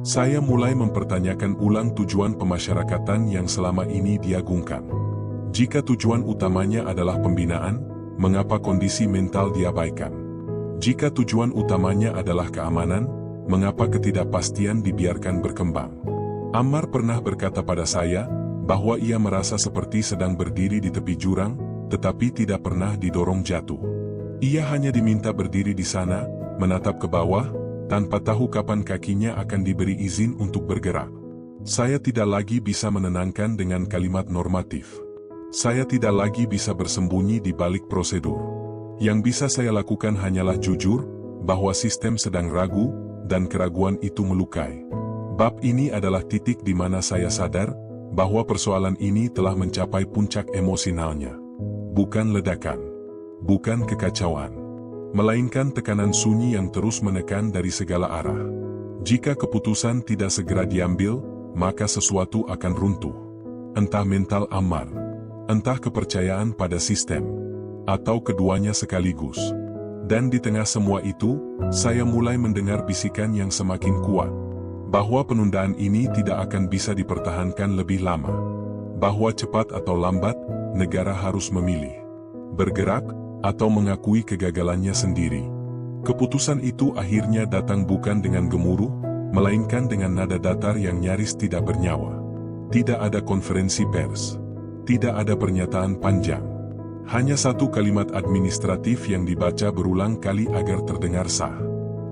Saya mulai mempertanyakan ulang tujuan pemasyarakatan yang selama ini diagungkan. Jika tujuan utamanya adalah pembinaan, mengapa kondisi mental diabaikan? Jika tujuan utamanya adalah keamanan, mengapa ketidakpastian dibiarkan berkembang? Ammar pernah berkata pada saya, bahwa ia merasa seperti sedang berdiri di tepi jurang, tetapi tidak pernah didorong jatuh. Ia hanya diminta berdiri di sana, menatap ke bawah, tanpa tahu kapan kakinya akan diberi izin untuk bergerak. Saya tidak lagi bisa menenangkan dengan kalimat normatif. Saya tidak lagi bisa bersembunyi di balik prosedur. Yang bisa saya lakukan hanyalah jujur, bahwa sistem sedang ragu, dan keraguan itu melukai. Bab ini adalah titik di mana saya sadar, bahwa persoalan ini telah mencapai puncak emosionalnya. Bukan ledakan. Bukan kekacauan. Melainkan tekanan sunyi yang terus menekan dari segala arah. Jika keputusan tidak segera diambil, maka sesuatu akan runtuh. Entah mental Ammar, entah kepercayaan pada sistem, atau keduanya sekaligus. Dan di tengah semua itu, saya mulai mendengar bisikan yang semakin kuat. Bahwa penundaan ini tidak akan bisa dipertahankan lebih lama. Bahwa cepat atau lambat, negara harus memilih. Bergerak, atau mengakui kegagalannya sendiri. Keputusan itu akhirnya datang bukan dengan gemuruh, melainkan dengan nada datar yang nyaris tidak bernyawa. Tidak ada konferensi pers. Tidak ada pernyataan panjang. Hanya satu kalimat administratif yang dibaca berulang kali agar terdengar sah.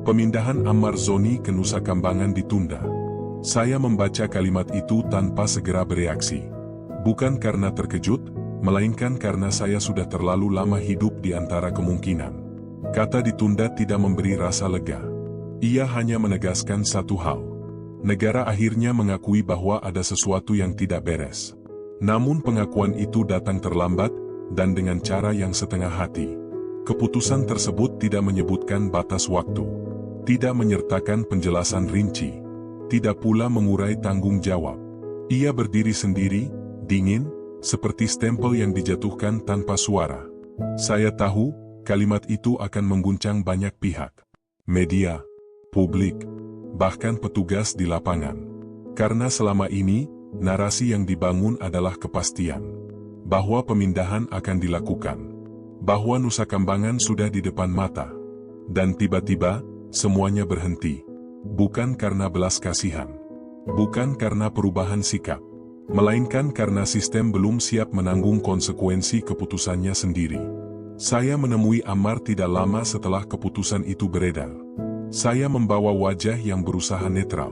Pemindahan Ammar Zoni ke Nusa Kambangan ditunda. Saya membaca kalimat itu tanpa segera bereaksi. Bukan karena terkejut, melainkan karena saya sudah terlalu lama hidup di antara kemungkinan. Kata ditunda tidak memberi rasa lega. Ia hanya menegaskan satu hal. Negara akhirnya mengakui bahwa ada sesuatu yang tidak beres. Namun pengakuan itu datang terlambat, dan dengan cara yang setengah hati. Keputusan tersebut tidak menyebutkan batas waktu. Tidak menyertakan penjelasan rinci. Tidak pula mengurai tanggung jawab. Ia berdiri sendiri, dingin, seperti stempel yang dijatuhkan tanpa suara. Saya tahu, kalimat itu akan mengguncang banyak pihak. Media, publik, bahkan petugas di lapangan. Karena selama ini, narasi yang dibangun adalah kepastian. Bahwa pemindahan akan dilakukan. Bahwa Nusa Kambangan sudah di depan mata. Dan tiba-tiba, semuanya berhenti. Bukan karena belas kasihan. Bukan karena perubahan sikap. Melainkan karena sistem belum siap menanggung konsekuensi keputusannya sendiri. Saya menemui Ammar tidak lama setelah keputusan itu beredar. Saya membawa wajah yang berusaha netral.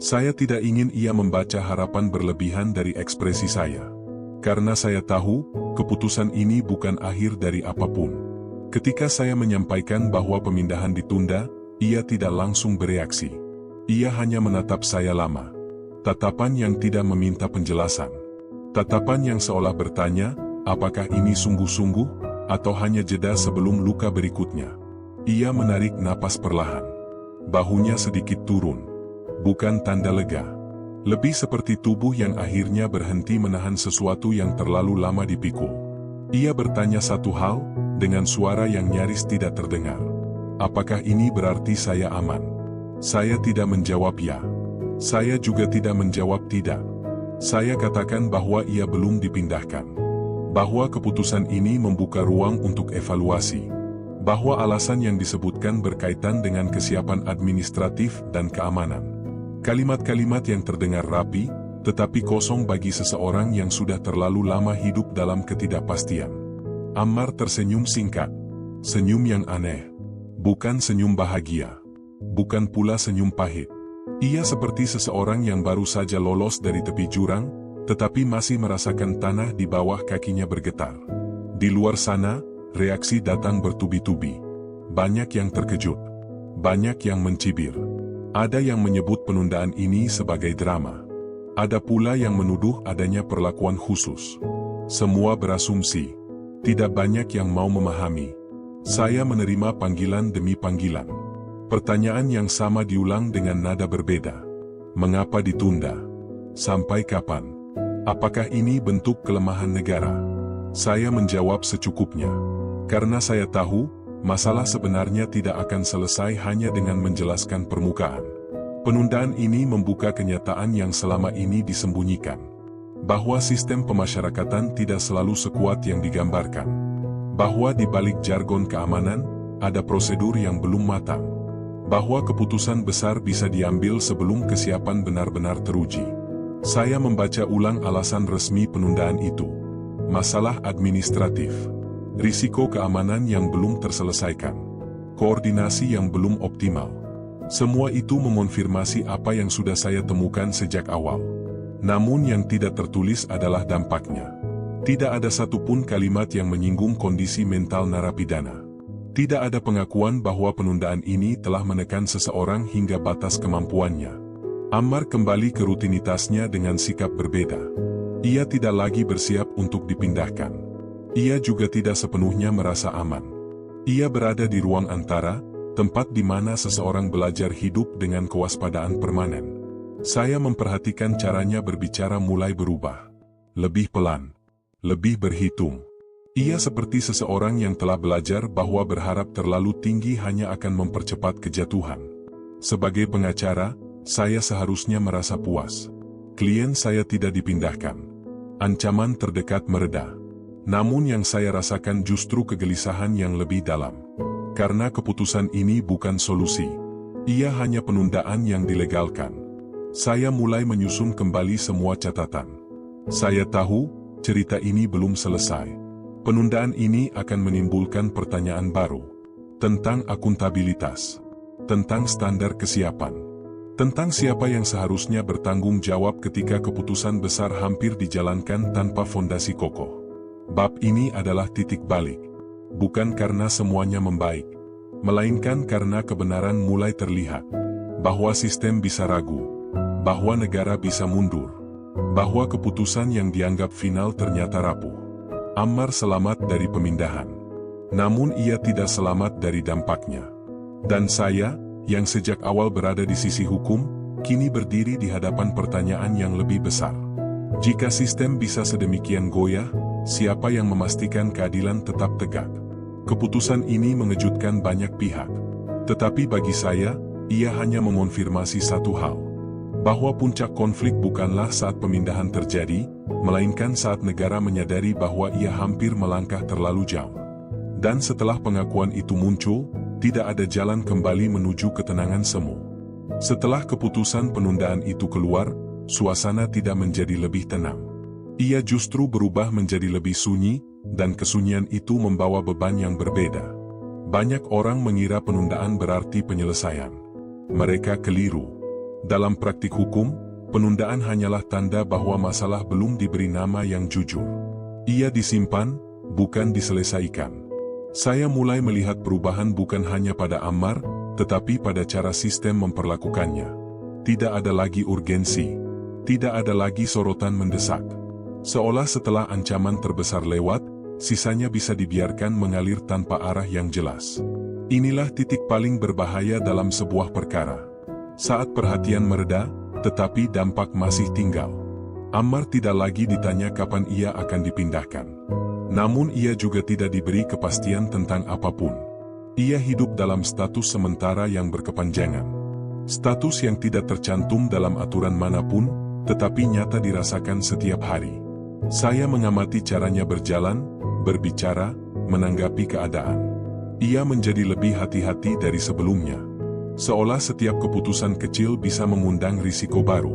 Saya tidak ingin ia membaca harapan berlebihan dari ekspresi saya. Karena saya tahu, keputusan ini bukan akhir dari apapun. Ketika saya menyampaikan bahwa pemindahan ditunda, ia tidak langsung bereaksi. Ia hanya menatap saya lama. Tatapan yang tidak meminta penjelasan. Tatapan yang seolah bertanya, apakah ini sungguh-sungguh? Atau hanya jeda sebelum luka berikutnya. Ia menarik napas perlahan. Bahunya sedikit turun. Bukan tanda lega. Lebih seperti tubuh yang akhirnya berhenti menahan sesuatu yang terlalu lama dipikul. Ia bertanya satu hal, dengan suara yang nyaris tidak terdengar. Apakah ini berarti saya aman? Saya tidak menjawab ya. Saya juga tidak menjawab tidak. Saya katakan bahwa ia belum dipindahkan. Bahwa keputusan ini membuka ruang untuk evaluasi. Bahwa alasan yang disebutkan berkaitan dengan kesiapan administratif dan keamanan. Kalimat-kalimat yang terdengar rapi, tetapi kosong bagi seseorang yang sudah terlalu lama hidup dalam ketidakpastian. Ammar tersenyum singkat. Senyum yang aneh. Bukan senyum bahagia. Bukan pula senyum pahit. Ia seperti seseorang yang baru saja lolos dari tepi jurang, tetapi masih merasakan tanah di bawah kakinya bergetar. Di luar sana, reaksi datang bertubi-tubi. Banyak yang terkejut. Banyak yang mencibir. Ada yang menyebut penundaan ini sebagai drama. Ada pula yang menuduh adanya perlakuan khusus. Semua berasumsi. Tidak banyak yang mau memahami. Saya menerima panggilan demi panggilan. Pertanyaan yang sama diulang dengan nada berbeda. Mengapa ditunda? Sampai kapan? Apakah ini bentuk kelemahan negara? Saya menjawab secukupnya. Karena saya tahu, masalah sebenarnya tidak akan selesai hanya dengan menjelaskan permukaan. Penundaan ini membuka kenyataan yang selama ini disembunyikan. Bahwa sistem pemasyarakatan tidak selalu sekuat yang digambarkan. Bahwa di balik jargon keamanan, ada prosedur yang belum matang. Bahwa keputusan besar bisa diambil sebelum kesiapan benar-benar teruji. Saya membaca ulang alasan resmi penundaan itu. Masalah administratif. Risiko keamanan yang belum terselesaikan. Koordinasi yang belum optimal. Semua itu mengonfirmasi apa yang sudah saya temukan sejak awal. Namun yang tidak tertulis adalah dampaknya. Tidak ada satupun kalimat yang menyinggung kondisi mental narapidana. Tidak ada pengakuan bahwa penundaan ini telah menekan seseorang hingga batas kemampuannya. Ammar kembali ke rutinitasnya dengan sikap berbeda. Ia tidak lagi bersiap untuk dipindahkan. Ia juga tidak sepenuhnya merasa aman. Ia berada di ruang antara, tempat di mana seseorang belajar hidup dengan kewaspadaan permanen. Saya memperhatikan caranya berbicara mulai berubah. Lebih pelan. Lebih berhitung. Ia seperti seseorang yang telah belajar bahwa berharap terlalu tinggi hanya akan mempercepat kejatuhan. Sebagai pengacara, saya seharusnya merasa puas. Klien saya tidak dipindahkan. Ancaman terdekat mereda. Namun yang saya rasakan justru kegelisahan yang lebih dalam. Karena keputusan ini bukan solusi. Ia hanya penundaan yang dilegalkan. Saya mulai menyusun kembali semua catatan. Saya tahu, cerita ini belum selesai. Penundaan ini akan menimbulkan pertanyaan baru. Tentang akuntabilitas. Tentang standar kesiapan. Tentang siapa yang seharusnya bertanggung jawab ketika keputusan besar hampir dijalankan tanpa fondasi kokoh. Bab ini adalah titik balik. Bukan karena semuanya membaik, melainkan karena kebenaran mulai terlihat. Bahwa sistem bisa ragu, bahwa negara bisa mundur, bahwa keputusan yang dianggap final ternyata rapuh. Ammar selamat dari pemindahan. Namun ia tidak selamat dari dampaknya. Dan saya, yang sejak awal berada di sisi hukum, kini berdiri di hadapan pertanyaan yang lebih besar. Jika sistem bisa sedemikian goyah, siapa yang memastikan keadilan tetap tegak? Keputusan ini mengejutkan banyak pihak. Tetapi bagi saya, ia hanya mengonfirmasi satu hal. Bahwa puncak konflik bukanlah saat pemindahan terjadi, melainkan saat negara menyadari bahwa ia hampir melangkah terlalu jauh. Dan setelah pengakuan itu muncul, tidak ada jalan kembali menuju ketenangan semu. Setelah keputusan penundaan itu keluar, suasana tidak menjadi lebih tenang. Ia justru berubah menjadi lebih sunyi, dan kesunyian itu membawa beban yang berbeda. Banyak orang mengira penundaan berarti penyelesaian. Mereka keliru. Dalam praktik hukum, penundaan hanyalah tanda bahwa masalah belum diberi nama yang jujur. Ia disimpan, bukan diselesaikan. Saya mulai melihat perubahan bukan hanya pada Ammar, tetapi pada cara sistem memperlakukannya. Tidak ada lagi urgensi. Tidak ada lagi sorotan mendesak. Seolah setelah ancaman terbesar lewat, sisanya bisa dibiarkan mengalir tanpa arah yang jelas. Inilah titik paling berbahaya dalam sebuah perkara. Saat perhatian mereda, tetapi dampak masih tinggal. Ammar tidak lagi ditanya kapan ia akan dipindahkan. Namun ia juga tidak diberi kepastian tentang apapun. Ia hidup dalam status sementara yang berkepanjangan. Status yang tidak tercantum dalam aturan manapun, tetapi nyata dirasakan setiap hari. Saya mengamati caranya berjalan, berbicara, menanggapi keadaan. Ia menjadi lebih hati-hati dari sebelumnya. Seolah setiap keputusan kecil bisa mengundang risiko baru.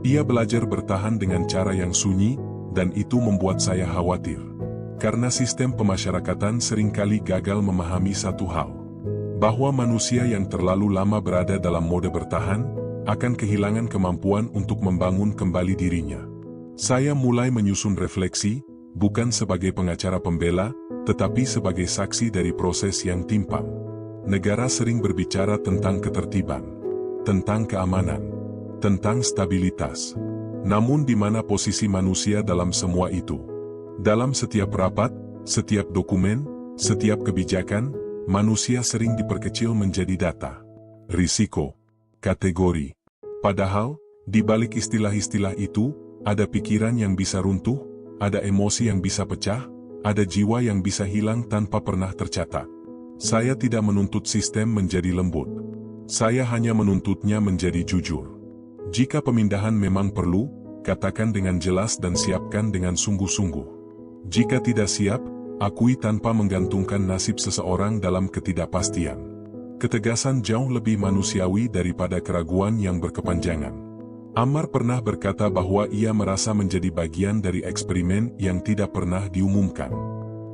Ia belajar bertahan dengan cara yang sunyi, dan itu membuat saya khawatir. Karena sistem pemasyarakatan seringkali gagal memahami satu hal. Bahwa manusia yang terlalu lama berada dalam mode bertahan, akan kehilangan kemampuan untuk membangun kembali dirinya. Saya mulai menyusun refleksi, bukan sebagai pengacara pembela, tetapi sebagai saksi dari proses yang timpang. Negara sering berbicara tentang ketertiban, tentang keamanan, tentang stabilitas. Namun di mana posisi manusia dalam semua itu? Dalam setiap rapat, setiap dokumen, setiap kebijakan, manusia sering diperkecil menjadi data, risiko, kategori. Padahal, di balik istilah-istilah itu, ada pikiran yang bisa runtuh, ada emosi yang bisa pecah, ada jiwa yang bisa hilang tanpa pernah tercatat. Saya tidak menuntut sistem menjadi lembut. Saya hanya menuntutnya menjadi jujur. Jika pemindahan memang perlu, katakan dengan jelas dan siapkan dengan sungguh-sungguh. Jika tidak siap, akui tanpa menggantungkan nasib seseorang dalam ketidakpastian. Ketegasan jauh lebih manusiawi daripada keraguan yang berkepanjangan. Ammar pernah berkata bahwa ia merasa menjadi bagian dari eksperimen yang tidak pernah diumumkan.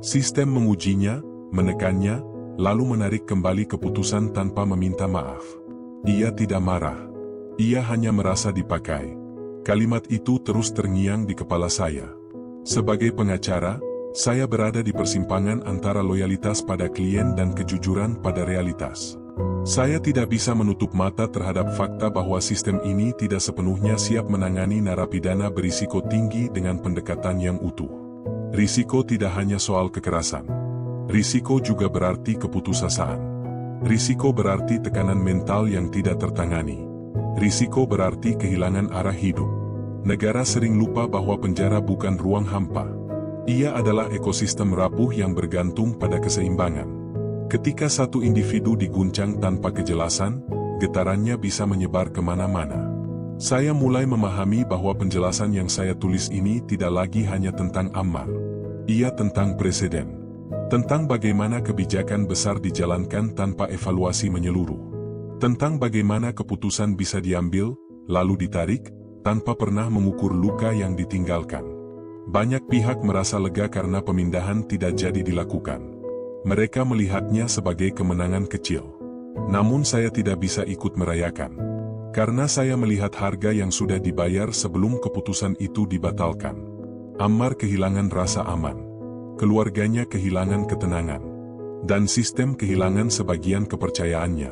Sistem mengujinya, menekannya, lalu menarik kembali keputusan tanpa meminta maaf. Ia tidak marah. Ia hanya merasa dipakai. Kalimat itu terus terngiang di kepala saya. Sebagai pengacara, saya berada di persimpangan antara loyalitas pada klien dan kejujuran pada realitas. Saya tidak bisa menutup mata terhadap fakta bahwa sistem ini tidak sepenuhnya siap menangani narapidana berisiko tinggi dengan pendekatan yang utuh. Risiko tidak hanya soal kekerasan. Risiko juga berarti keputusasaan. Risiko berarti tekanan mental yang tidak tertangani. Risiko berarti kehilangan arah hidup. Negara sering lupa bahwa penjara bukan ruang hampa. Ia adalah ekosistem rapuh yang bergantung pada keseimbangan. Ketika satu individu diguncang tanpa kejelasan, getarannya bisa menyebar kemana-mana. Saya mulai memahami bahwa penjelasan yang saya tulis ini tidak lagi hanya tentang Ammar. Ia tentang presiden. Tentang bagaimana kebijakan besar dijalankan tanpa evaluasi menyeluruh. Tentang bagaimana keputusan bisa diambil, lalu ditarik, tanpa pernah mengukur luka yang ditinggalkan. Banyak pihak merasa lega karena pemindahan tidak jadi dilakukan. Mereka melihatnya sebagai kemenangan kecil. Namun saya tidak bisa ikut merayakan. Karena saya melihat harga yang sudah dibayar sebelum keputusan itu dibatalkan. Ammar kehilangan rasa aman. Keluarganya kehilangan ketenangan. Dan sistem kehilangan sebagian kepercayaannya.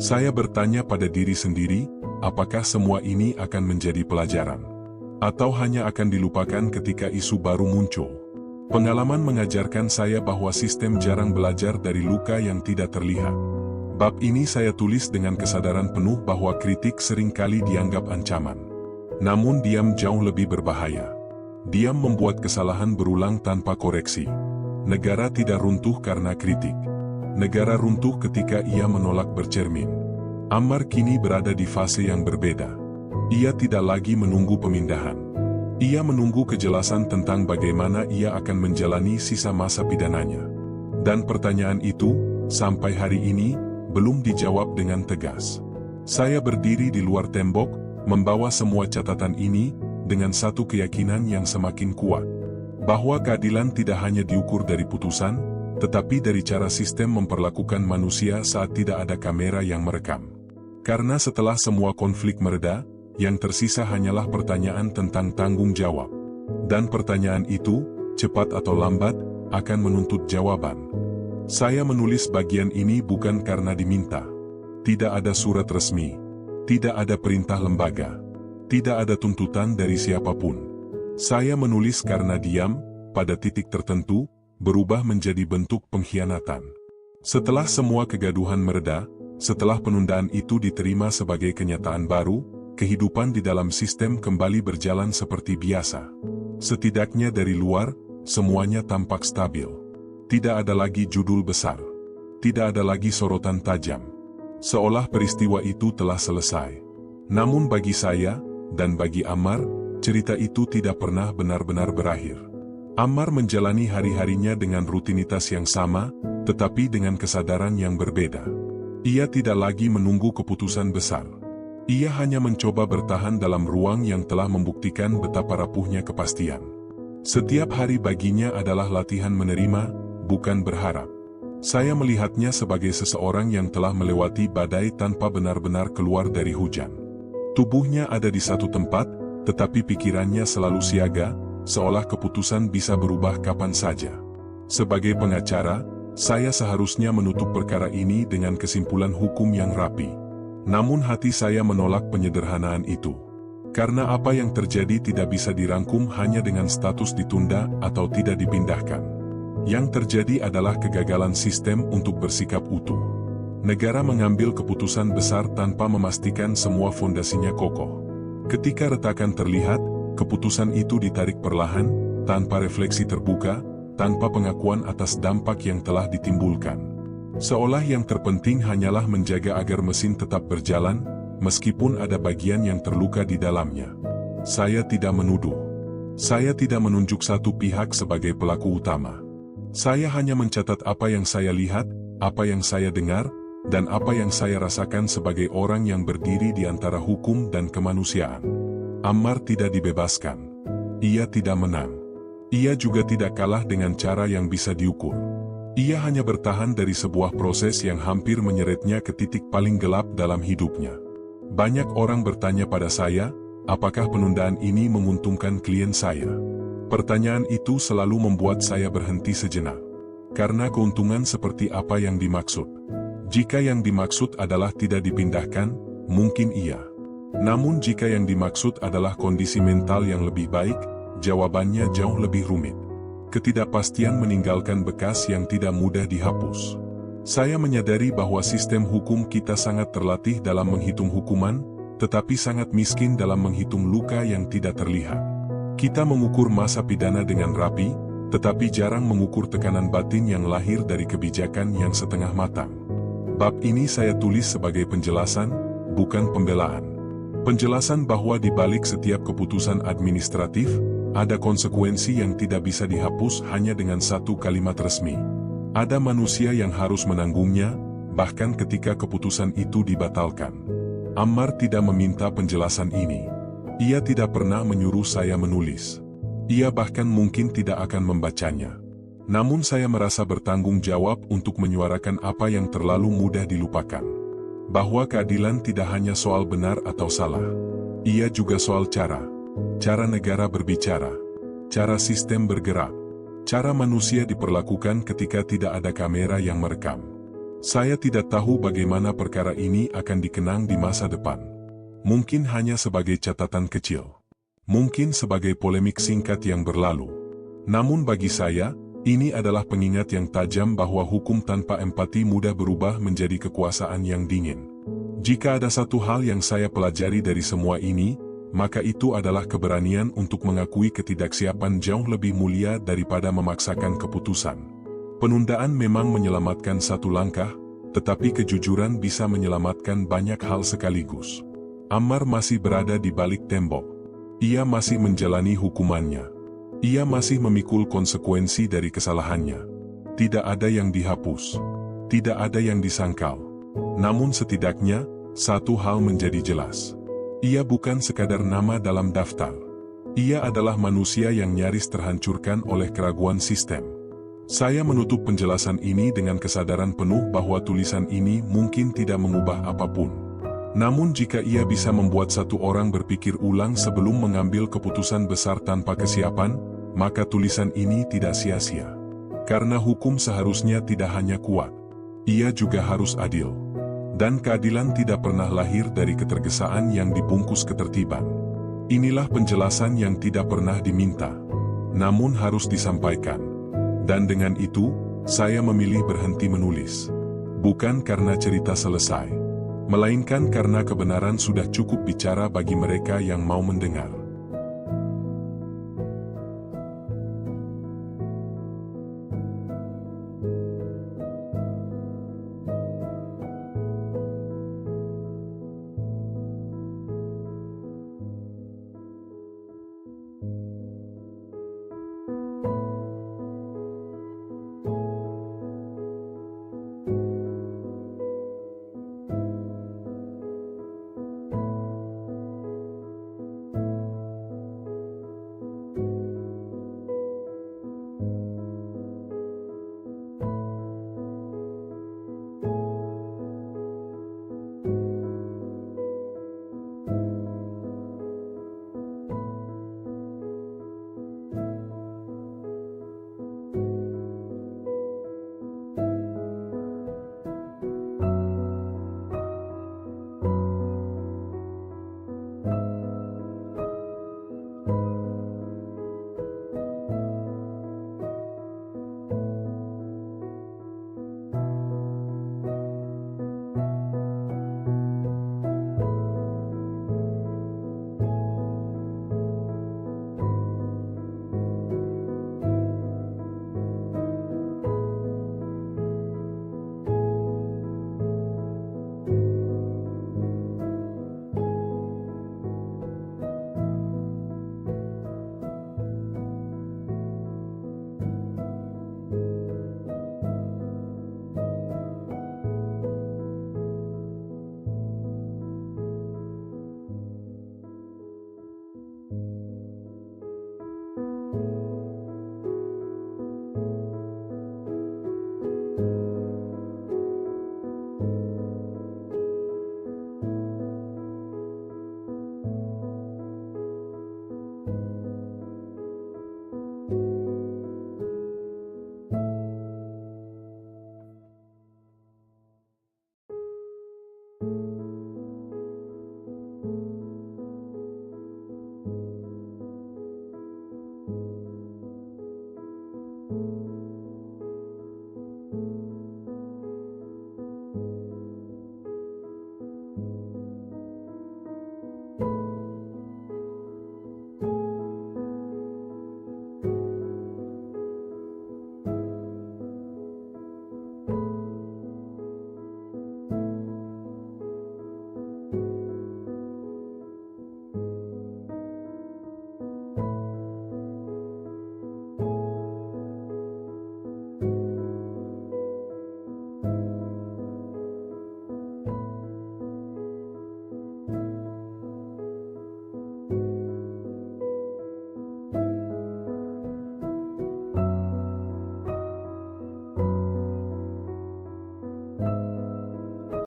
Saya bertanya pada diri sendiri, apakah semua ini akan menjadi pelajaran? Atau hanya akan dilupakan ketika isu baru muncul? Pengalaman mengajarkan saya bahwa sistem jarang belajar dari luka yang tidak terlihat. Bab ini saya tulis dengan kesadaran penuh bahwa kritik seringkali dianggap ancaman. Namun diam jauh lebih berbahaya. Diam membuat kesalahan berulang tanpa koreksi. Negara tidak runtuh karena kritik. Negara runtuh ketika ia menolak bercermin. Ammar kini berada di fase yang berbeda. Ia tidak lagi menunggu pemindahan. Ia menunggu kejelasan tentang bagaimana ia akan menjalani sisa masa pidananya. Dan pertanyaan itu, sampai hari ini, belum dijawab dengan tegas. Saya berdiri di luar tembok, membawa semua catatan ini, dengan satu keyakinan yang semakin kuat. Bahwa keadilan tidak hanya diukur dari putusan, tetapi dari cara sistem memperlakukan manusia saat tidak ada kamera yang merekam. Karena setelah semua konflik mereda, yang tersisa hanyalah pertanyaan tentang tanggung jawab. Dan pertanyaan itu, cepat atau lambat, akan menuntut jawaban. Saya menulis bagian ini bukan karena diminta. Tidak ada surat resmi. Tidak ada perintah lembaga. Tidak ada tuntutan dari siapapun. Saya menulis karena diam, pada titik tertentu, berubah menjadi bentuk pengkhianatan. Setelah semua kegaduhan mereda, setelah penundaan itu diterima sebagai kenyataan baru, kehidupan di dalam sistem kembali berjalan seperti biasa. Setidaknya dari luar, semuanya tampak stabil. Tidak ada lagi judul besar. Tidak ada lagi sorotan tajam. Seolah peristiwa itu telah selesai. Namun bagi saya, dan bagi Ammar, cerita itu tidak pernah benar-benar berakhir. Ammar menjalani hari-harinya dengan rutinitas yang sama, tetapi dengan kesadaran yang berbeda. Ia tidak lagi menunggu keputusan besar. Ia hanya mencoba bertahan dalam ruang yang telah membuktikan betapa rapuhnya kepastian. Setiap hari baginya adalah latihan menerima, bukan berharap. Saya melihatnya sebagai seseorang yang telah melewati badai tanpa benar-benar keluar dari hujan. Tubuhnya ada di satu tempat, tetapi pikirannya selalu siaga, seolah keputusan bisa berubah kapan saja. Sebagai pengacara, saya seharusnya menutup perkara ini dengan kesimpulan hukum yang rapi. Namun hati saya menolak penyederhanaan itu. Karena apa yang terjadi tidak bisa dirangkum hanya dengan status ditunda atau tidak dipindahkan. Yang terjadi adalah kegagalan sistem untuk bersikap utuh. Negara mengambil keputusan besar tanpa memastikan semua fondasinya kokoh. Ketika retakan terlihat, keputusan itu ditarik perlahan, tanpa refleksi terbuka, tanpa pengakuan atas dampak yang telah ditimbulkan. Seolah yang terpenting hanyalah menjaga agar mesin tetap berjalan, meskipun ada bagian yang terluka di dalamnya. Saya tidak menuduh. Saya tidak menunjuk satu pihak sebagai pelaku utama. Saya hanya mencatat apa yang saya lihat, apa yang saya dengar, dan apa yang saya rasakan sebagai orang yang berdiri di antara hukum dan kemanusiaan. Ammar tidak dibebaskan. Ia tidak menang. Ia juga tidak kalah dengan cara yang bisa diukur. Ia hanya bertahan dari sebuah proses yang hampir menyeretnya ke titik paling gelap dalam hidupnya. Banyak orang bertanya pada saya, apakah penundaan ini menguntungkan klien saya? Pertanyaan itu selalu membuat saya berhenti sejenak. Karena keuntungan seperti apa yang dimaksud? Jika yang dimaksud adalah tidak dipindahkan, mungkin iya. Namun jika yang dimaksud adalah kondisi mental yang lebih baik, jawabannya jauh lebih rumit. Ketidakpastian meninggalkan bekas yang tidak mudah dihapus. Saya menyadari bahwa sistem hukum kita sangat terlatih dalam menghitung hukuman, tetapi sangat miskin dalam menghitung luka yang tidak terlihat. Kita mengukur masa pidana dengan rapi, tetapi jarang mengukur tekanan batin yang lahir dari kebijakan yang setengah matang. Bab ini saya tulis sebagai penjelasan, bukan pembelaan. Penjelasan bahwa di balik setiap keputusan administratif, ada konsekuensi yang tidak bisa dihapus hanya dengan satu kalimat resmi. Ada manusia yang harus menanggungnya, bahkan ketika keputusan itu dibatalkan. Ammar tidak meminta penjelasan ini. Ia tidak pernah menyuruh saya menulis. Ia bahkan mungkin tidak akan membacanya. Namun saya merasa bertanggung jawab untuk menyuarakan apa yang terlalu mudah dilupakan. Bahwa keadilan tidak hanya soal benar atau salah. Ia juga soal cara. Cara negara berbicara. Cara sistem bergerak. Cara manusia diperlakukan ketika tidak ada kamera yang merekam. Saya tidak tahu bagaimana perkara ini akan dikenang di masa depan. Mungkin hanya sebagai catatan kecil. Mungkin sebagai polemik singkat yang berlalu. Namun bagi saya, ini adalah pengingat yang tajam bahwa hukum tanpa empati mudah berubah menjadi kekuasaan yang dingin. Jika ada satu hal yang saya pelajari dari semua ini, maka itu adalah keberanian untuk mengakui ketidaksiapan jauh lebih mulia daripada memaksakan keputusan. Penundaan memang menyelamatkan satu langkah, tetapi kejujuran bisa menyelamatkan banyak hal sekaligus. Ammar masih berada di balik tembok. Ia masih menjalani hukumannya. Ia masih memikul konsekuensi dari kesalahannya. Tidak ada yang dihapus. Tidak ada yang disangkal. Namun setidaknya, satu hal menjadi jelas. Ia bukan sekadar nama dalam daftar. Ia adalah manusia yang nyaris terhancurkan oleh keraguan sistem. Saya menutup penjelasan ini dengan kesadaran penuh bahwa tulisan ini mungkin tidak mengubah apapun. Namun jika ia bisa membuat satu orang berpikir ulang sebelum mengambil keputusan besar tanpa kesiapan, maka tulisan ini tidak sia-sia. Karena hukum seharusnya tidak hanya kuat, ia juga harus adil. Dan keadilan tidak pernah lahir dari ketergesaan yang dibungkus ketertiban. Inilah penjelasan yang tidak pernah diminta, namun harus disampaikan. Dan dengan itu, saya memilih berhenti menulis. Bukan karena cerita selesai, melainkan karena kebenaran sudah cukup bicara bagi mereka yang mau mendengar.